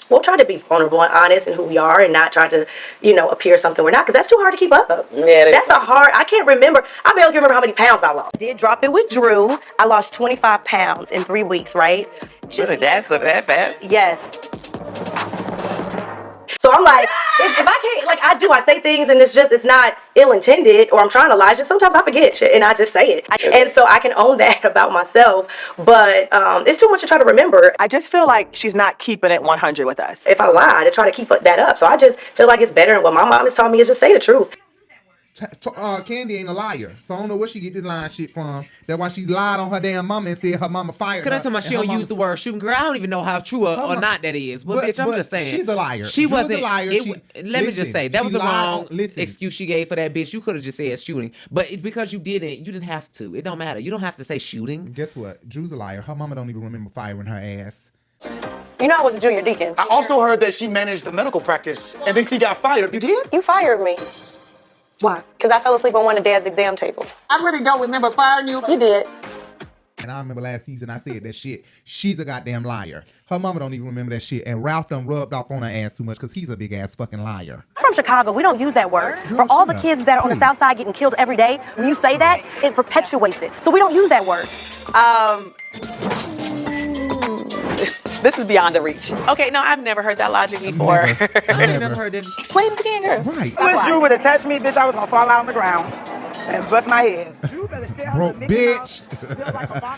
we'll try to be vulnerable and honest in who we are and not try to, appear something we're not, because that's too hard to keep up. Yeah, that's I can't remember. I barely can remember how many pounds I lost. Did drop it with Drew. I lost 25 pounds in 3 weeks, right? That's that fast? Yes. So I'm like, if I can't, I say things and it's not ill-intended or I'm trying to lie. It's just sometimes I forget shit and I just say it. And so I can own that about myself, but it's too much to try to remember. I just feel like she's not keeping it 100 with us. If I lie, to try to keep that up. So I just feel like it's better. And what my mom has taught me is just say the truth. Kandi ain't a liar, so I don't know where she get this lying shit from. That's why she lied on her damn mama and said her mama fired her. Because that's why she don't use the word shooting. Girl, I don't even know how true or not that is. But bitch, I'm just saying. She's a liar. She wasn't a liar. Let me just say, that was the wrong excuse she gave for that bitch. You could have just said shooting. But it's because you didn't have to. It don't matter. You don't have to say shooting. Guess what? Drew's a liar. Her mama don't even remember firing her ass. You know I was a junior deacon. I also heard that she managed the medical practice and then she got fired. You did? You fired me. Why? Because I fell asleep on one of Dad's exam tables. I really don't remember firing you. You did. And I remember last season I said that shit. She's a goddamn liar. Her mama don't even remember that shit. And Ralph done rubbed off on her ass too much because he's a big ass fucking liar. I'm from Chicago. We don't use that word. For all the kids that are on the South Side getting killed every day, when you say that, it perpetuates it. So we don't use that word. This is beyond the reach. Okay, no, I've never heard that logic before. I've never heard it. Explain it again, girl. Right. If Drew would have touched me, bitch, I was going to fall out on the ground and bust my head. Broke bitch.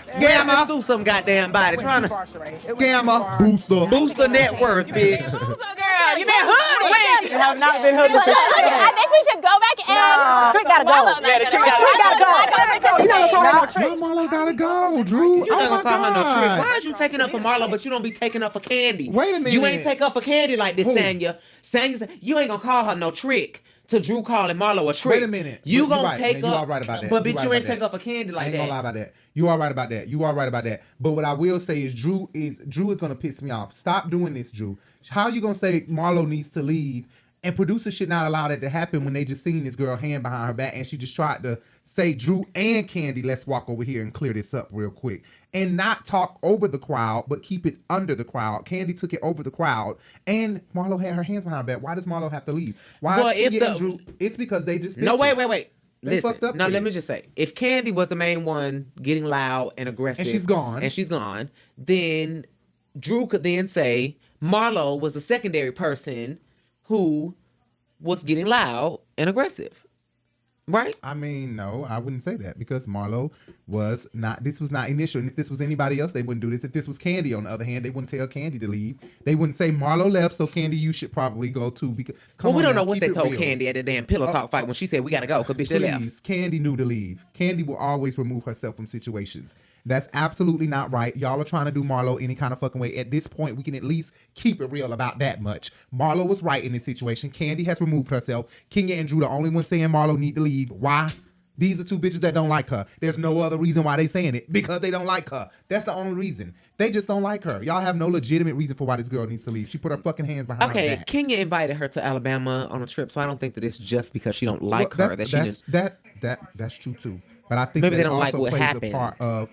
Scammer. Do some goddamn body. Trying to scammer. Booster net worth, bitch. Girl, you been hoodwinked. You have not been hoodwinked. I think we should go back and Trick gotta go. Yeah, the trick gotta go. You know what I'm Marlo gotta go, Drew. You not gonna call her no trick. Why is you taking up for Marlo, but you don't be taking up for Kandi? Wait a minute. You ain't take up for Kandi like this, Tanya. Tanya, you ain't gonna call her no trick. to Drew calling Marlo a trick. Wait a minute. You You're gonna right, take man. up. You are right about that. But You're bitch, right you ain't about take that. up for Kandi like I ain't that. gonna lie about that. You are right about that. You are right about that. But what I will say is Drew is gonna piss me off. Stop doing this, Drew. How you gonna say Marlo needs to leave? And producers should not allow that to happen when they just seen this girl hand behind her back and she just tried to say, Drew and Kandi, let's walk over here and clear this up real quick. And not talk over the crowd, but keep it under the crowd. Kandi took it over the crowd and Marlo had her hands behind her back. Why does Marlo have to leave? Why is Kandi and Drew? It's because they just No, bitches. wait. They Listen, fucked up now this. let me just say, if Kandi was the main one getting loud and aggressive, And she's gone, then Drew could then say Marlo was the secondary person who was getting loud and aggressive. Right? I mean, no, I wouldn't say that because Marlo was not, this was not initial. And if this was anybody else, they wouldn't do this. If this was Kandi, on the other hand, they wouldn't tell Kandi to leave. They wouldn't say Marlo left, so Kandi, you should probably go too. Because Well, we don't know what they told Kandi at the damn pillow talk fight when she said we gotta go because bitch they left. Please, Kandi knew to leave. Kandi will always remove herself from situations. That's absolutely not right. Y'all are trying to do Marlo any kind of fucking way. At this point, we can at least keep it real about that much. Marlo was right in this situation. Kandi has removed herself. Kenya and Drew the only ones saying Marlo need to leave. Why? These are two bitches that don't like her. There's no other reason why they saying it. Because they don't like her. That's the only reason. They just don't like her. Y'all have no legitimate reason for why this girl needs to leave. She put her fucking hands behind her back. Kenya invited her to Alabama on a trip, so I don't think that it's just because she don't like her that she didn't. That's true too. But I think Maybe that they don't like also what plays happened. a part of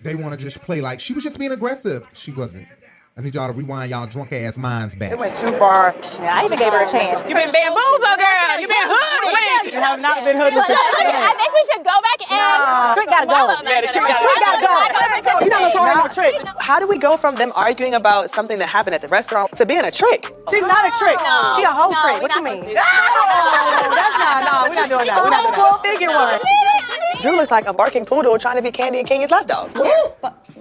they want to just play like she was just being aggressive. She wasn't. I need y'all to rewind y'all drunk ass minds back. It went too far. Yeah, I even gave her a chance. You been bamboozled, girl. You been hoodwinked. You have not been hoodwinked. I think we should go back and Trick gotta go. Yeah, the trick gotta go. You're not gonna call her no trick. How do we go from them arguing about something that happened at the restaurant to being a trick? She's not a trick. No. She a whole trick. What you mean? That's not. No, we're not doing that. We're not doing that. Full figure one. Drew looks like a barking poodle trying to be Kandi and Kenya's lapdog.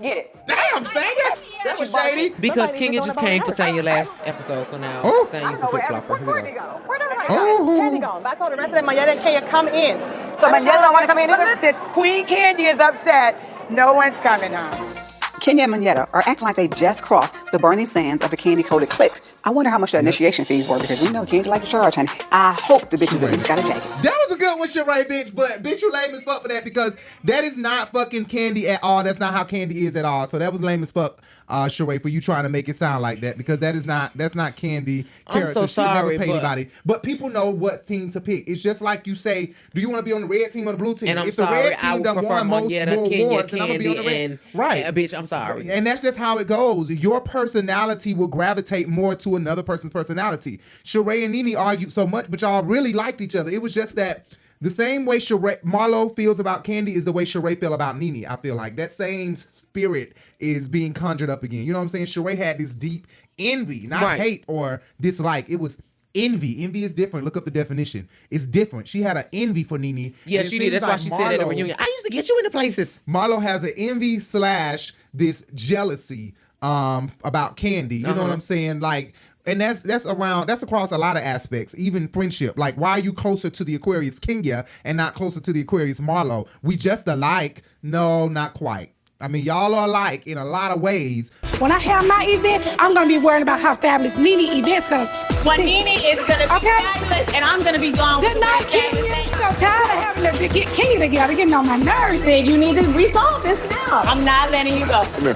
Get it. Damn, Sanya. That was shady. Because Kenya just came for Sanya last episode, so now Sanya's a flip flopper. Where'd Kandi gone? I told the rest of them, Manetta and Kenya, come in. So Manetta don't want to come in either? Since Queen Kandi is upset, no one's coming home. Kenya and Manetta are acting like they just crossed the burning sands of the candy-coated cliff. I wonder how much the initiation fees were because we know Kandi like to charge, honey. I hope the bitches at least got a jacket. That was a good one, Shereé, bitch. But bitch, you lame as fuck for that because that is not fucking Kandi at all. That's not how Kandi is at all. So that was lame as fuck, Shereé, for you trying to make it sound like that because that's not Kandi character. I'm so sorry, She never paid anybody. But people know what team to pick. It's just like you say, do you want to be on the red team or the blue team? And I'm if the sorry, red I team would done prefer won more Kenya, awards, then I'm gonna be on the Kandi, red. and Right, bitch, I'm sorry. And that's just how it goes. Your personality will gravitate more to another person's personality. Shereé and Nene argued so much, but y'all really liked each other. It was just that the same way Marlo feels about Kandi is the way Shereé feel about Nene. I feel like that same spirit is being conjured up again. You know what I'm saying? Shereé had this deep envy, not hate or dislike. It was envy. Envy is different. Look up the definition. It's different. She had an envy for Nene. Yeah, she did. That's why she said at the reunion, I used to get you into places. Marlo has an envy / this jealousy about Kandi. You know what I'm saying? Like, and that's across a lot of aspects, even friendship. Like, why are you closer to the Aquarius Kenya and not closer to the Aquarius Marlo? We just alike? No, not quite. I mean, y'all are alike in a lot of ways. When I have my event, I'm gonna be worried about how fabulous Nene event's gonna Well, be. Nene is gonna be fabulous, and I'm gonna be gone. Good night, Kenya. I'm so tired of having to get Kenya together, getting on my nerves. Then you need to resolve this now. I'm not letting you go. Come here.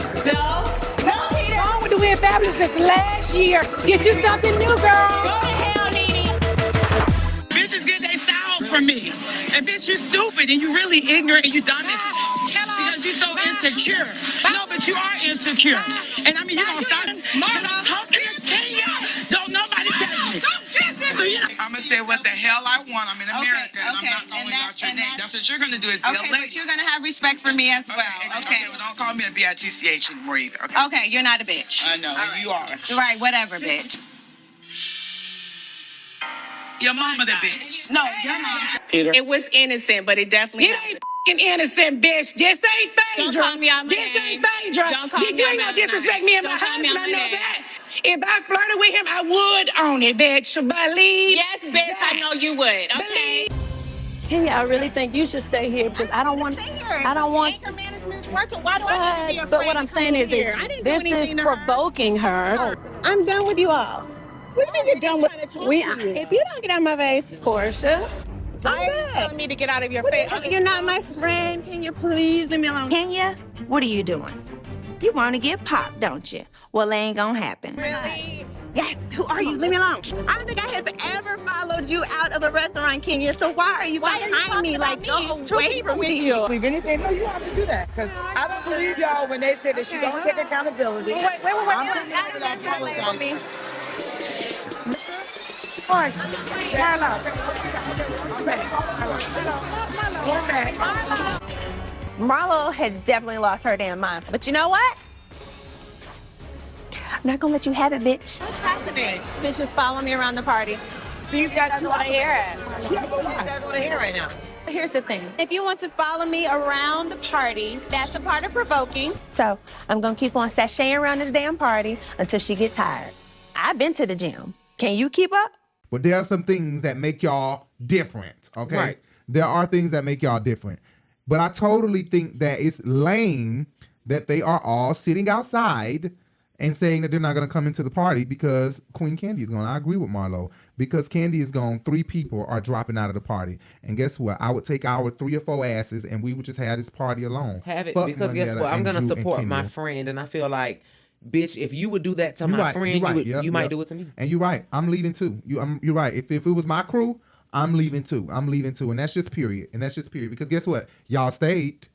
No, Peter. Wrong with the Weird Fabulous since last year. Get you something new, girl. Go to hell, Nene. Bitches get their styles from me. And bitch, you stupid and you really ignorant and you dumb as because you so insecure. No, but you are insecure. And I mean, you don't start talking to Kenya. Don't nobody touch me. So, you know, I'm going to say what the hell I want. I'm in America and I'm not calling out your name. That's what you're going to do is be a lady. But you're going to have respect for me as well. Okay. Well, don't call me a bitch anymore either. Okay, you're not a bitch. I know, you are. Right, whatever, bitch. Your mama the bitch. No, your mom. Peter. It was innocent, but it definitely. It ain't f***ing innocent, bitch. This ain't Phaedra. Don't call me out my This name. ain't Phaedra. Don't call me You out ain't my gonna disrespect me and my Don't call me husband. out I my know name. that. If I flirted with him, I would own it, bitch. Believe. Yes, bitch, I know you would. Okay. Kenya, I really think you should stay here because I don't want. I don't want. Anger management's working. Why do I need to be afraid? But what I'm saying is here? I didn't do this is anything to her. provoking her. I'm done with you all. What do you mean you're done with if you don't get out of my face, Porsha. Why are you telling me to get out of your face? You're not my friend. Can you please leave me alone? Kenya, what are you doing? You want to get popped, don't you? Well, it ain't gonna happen. Really? Yes. Who are you? Leave me alone. I don't think I have ever followed you out of a restaurant, Kenya. So why are you behind me? Like, go away from me. Believe anything? No, you have to do that. Because I don't believe y'all when they say that she don't take accountability. Wait. I'm coming over that apologize. Porsha. Marlo has definitely lost her damn mind. But you know what? I'm not gonna let you have it, bitch. What's happening? This bitch is following me around the party. These guys want to hear it. You guys want to hear it right now. Here's the thing. If you want to follow me around the party, that's a part of provoking. So I'm gonna keep on sashaying around this damn party until she gets tired. I've been to the gym. Can you keep up? But there are some things that make y'all different, okay? Right. There are things that make y'all different. But I totally think that it's lame that they are all sitting outside and saying that they're not going to come into the party because Queen Kandi is gone. I agree with Marlo. Because Kandi is gone, 3 people are dropping out of the party. And guess what? I would take our 3 or 4 asses and we would just have this party alone. Have it. Fuck Because guess Manetta what? I'm and going to Drew and support my Kenya. friend. And I feel like, bitch, if you would do that to You're my right, friend, you're right. you might do it to me. And you're right. I'm leaving too. You're right. If it was my crew, I'm leaving too. I'm leaving too. And that's just period. Because guess what? Y'all stayed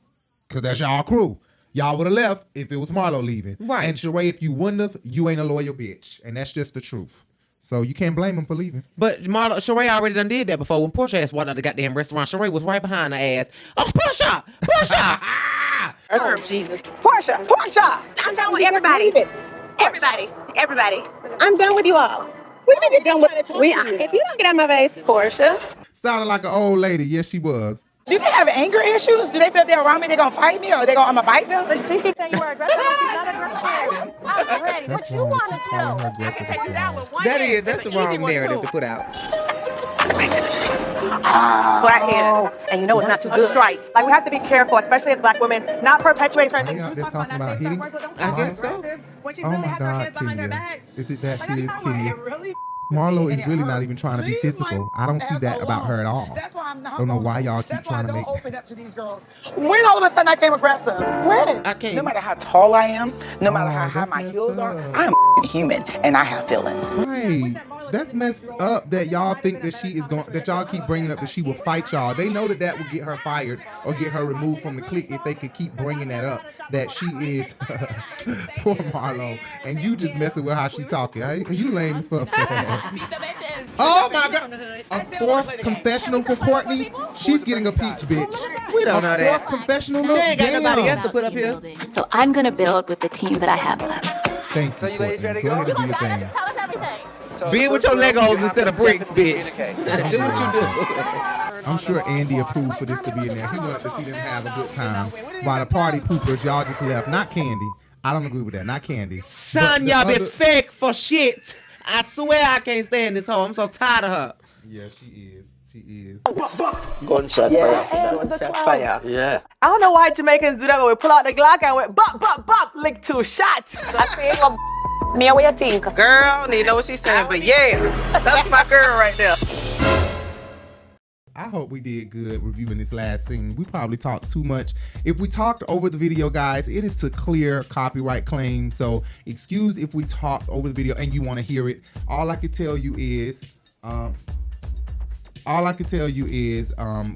because that's y'all crew. Y'all would have left if it was Marlo leaving. Right. And Shereé, if you wouldn't have, you ain't a loyal bitch. And that's just the truth. So you can't blame him for leaving. But Shereé already done did that before. When Porsha ass walked out the goddamn restaurant, Shereé was right behind her ass. Oh, Porsha! Oh, Jesus. Porsha! I'm done with everybody. Everybody. I'm done with you all. What do you mean you're done with if you don't get out of my face, Porsha. Sounded like an old lady. Yes, she was. Do they have anger issues? Do they feel if they're around me, they're going to fight me or I'm going to bite them? But she keeps saying you were aggressive. She's not aggressive. I'm ready. What you want to do? That's the wrong narrative to put out. Flathead. And you know it's not too good. Strike. Like, we have to be careful, especially as Black women, not perpetuate certain They things. out there talking about hitting. I guess so. Oh my God, Kenya. Is it that serious, Kenya? Marlo is really not even trying to be physical. I don't see that about her at all. That's why I'm not. Don't know why y'all keep trying to make. Open up to these girls. When all of a sudden I came aggressive? When? I can't. No matter how tall I am, no matter how high my heels are, I'm human and I have feelings. Right. That's messed up that y'all think that she is going, that y'all keep bringing up that she will fight y'all. They know that would get her fired or get her removed from the clique if they could keep bringing that up, that she is, poor Marlo, and you just messing with how she talking. You lame as fuck. Oh my God. A 4th confessional for Courtney? She's getting a peach, bitch. We don't know that. 4th confessional? They ain't got Damn. nobody else to put up here. So I'm going to build with the team that I have left. Thank you, Courtney. Go ahead and do your thing. Tell us everything. Build with your Legos instead of bricks, bitch. Do what you do. I'm sure Andy approved for this to be in there. He wanted to see them have a good time. While the party poopers, y'all just left. Not Kandi. I don't agree with that. Not Kandi. Son, y'all been fake for shit. I swear I can't stand this hoe. I'm so tired of her. Yeah, she is. She is. Gunshot fire. Gunshot fire. Yeah. I don't know why Jamaicans do that, but we pull out the Glock and went bop, bop, bop, lick 2 shots. I think me and what you think? Girl, need to know what she's saying, but yeah, that's my girl right there. I hope we did good reviewing this last scene. We probably talked too much. If we talked over the video, guys, it is to clear copyright claims. So excuse if we talked over the video and you want to hear it. All I can tell you is,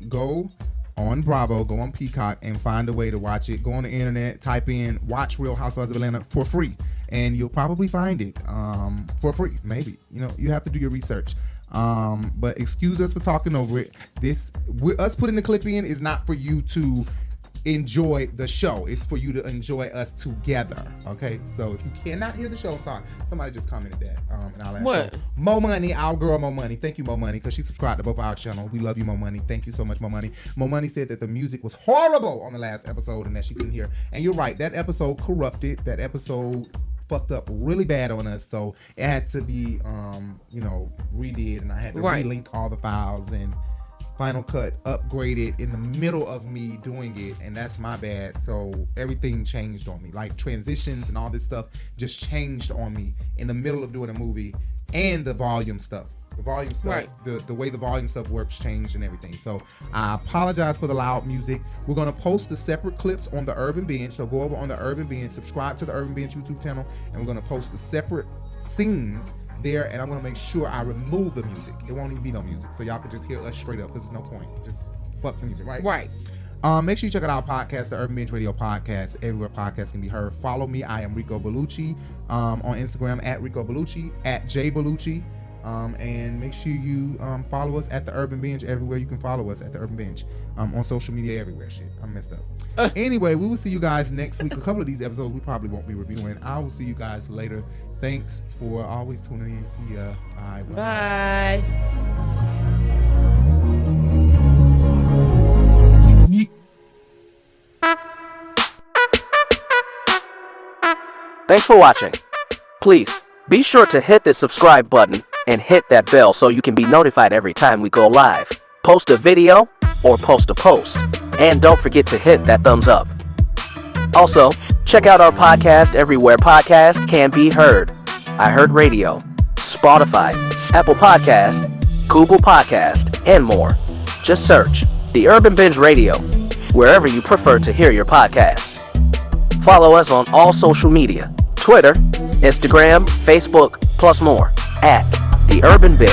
go on Bravo, go on Peacock and find a way to watch it. Go on the internet, type in Watch Real Housewives of Atlanta for free. And you'll probably find it for free, maybe. You know, you have to do your research. But excuse us for talking over it. Us putting the clip in is not for you to enjoy the show. It's for you to enjoy us together. Okay, so if you cannot hear the show, I'm sorry. Somebody just commented that. And I'll what? Mo Money, our girl Mo Money. Thank you, Mo Money, because she subscribed to both our channel. We love you, Mo Money. Thank you so much, Mo Money. Mo Money said that the music was horrible on the last episode and that she couldn't hear. And you're right. That episode corrupted. That episode fucked up really bad on us, so it had to be redid, and I had to relink all the files and Final Cut upgraded in the middle of me doing it, and that's my bad. So everything changed on me, like transitions and all this stuff just changed on me in the middle of doing a movie, and the volume stuff. The volume stuff, Right. the way the volume stuff works changed and everything. So I apologize for the loud music. We're gonna post the separate clips on the Urban Binge. So go over on the Urban Binge, subscribe to the Urban Binge YouTube channel, and we're gonna post the separate scenes there. And I'm gonna make sure I remove the music. It won't even be no music, so y'all can just hear us straight up. Because there's no point. Just fuck the music, right? Right. Make sure you check out our podcast, the Urban Binge Radio Podcast, everywhere podcasts can be heard. Follow me. I am Rico Bellucci on Instagram at Rico Bellucci, at J Bellucci. And make sure you follow us at the Urban Binge everywhere you can follow us at the Urban Binge on social media everywhere. Shit, I'm messed up. Anyway, we will see you guys next week. A couple of these episodes we probably won't be reviewing. I will see you guys later. Thanks for always tuning in. See ya. Bye. Bye. Thanks for watching. Please be sure to hit the subscribe button and hit that bell so you can be notified every time we go live, post a video, or post a post. And don't forget to hit that thumbs up. Also, check out our podcast everywhere podcasts can be heard. iHeartRadio, Spotify, Apple Podcast, Google Podcast, and more. Just search The Urban Binge Radio wherever you prefer to hear your podcast. Follow us on all social media, Twitter, Instagram, Facebook, plus more, at The Urban Binge.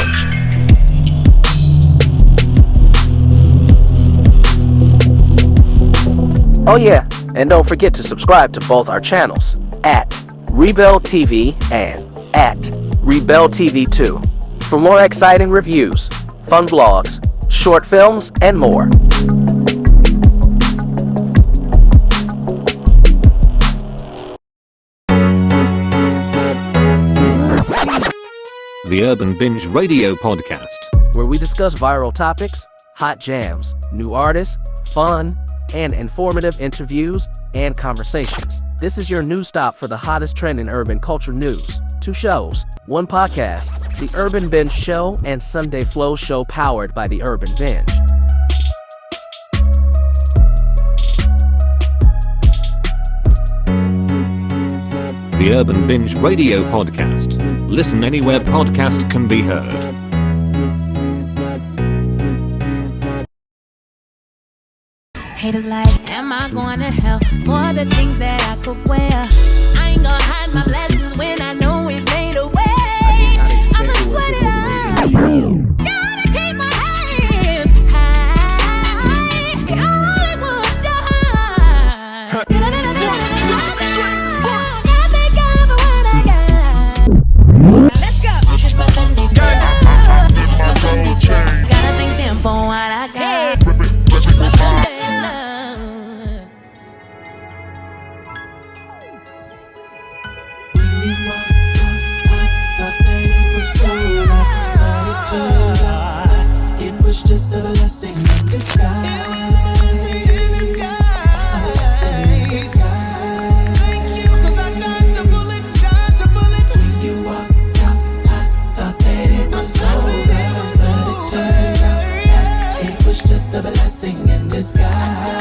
Oh yeah, and don't forget to subscribe to both our channels, at RiBelTV and at RiBelTV2, for more exciting reviews, fun blogs, short films, and more. The Urban Binge Radio Podcast, where we discuss viral topics, hot jams, new artists, fun, and informative interviews and conversations. This is your news stop for the hottest trend in urban culture news. 2 shows, 1 podcast, The Urban Binge Show and Sunday Flow Show, powered by The Urban Binge. The Urban Binge Radio Podcast. Listen anywhere podcast can be heard. Haters like, am I going to hell for the things that I could wear? I ain't gonna hide my blessings when I know we've made a way. I'ma sweat it out. Gotta keep my hands high. Hollywood shine. Let's go. Gotta thank them for what I got. It was just a blessing in disguise. Thank you, 'cause I dodged a bullet. When you walked out, I thought that it was over, but it turns out it was just a blessing in disguise.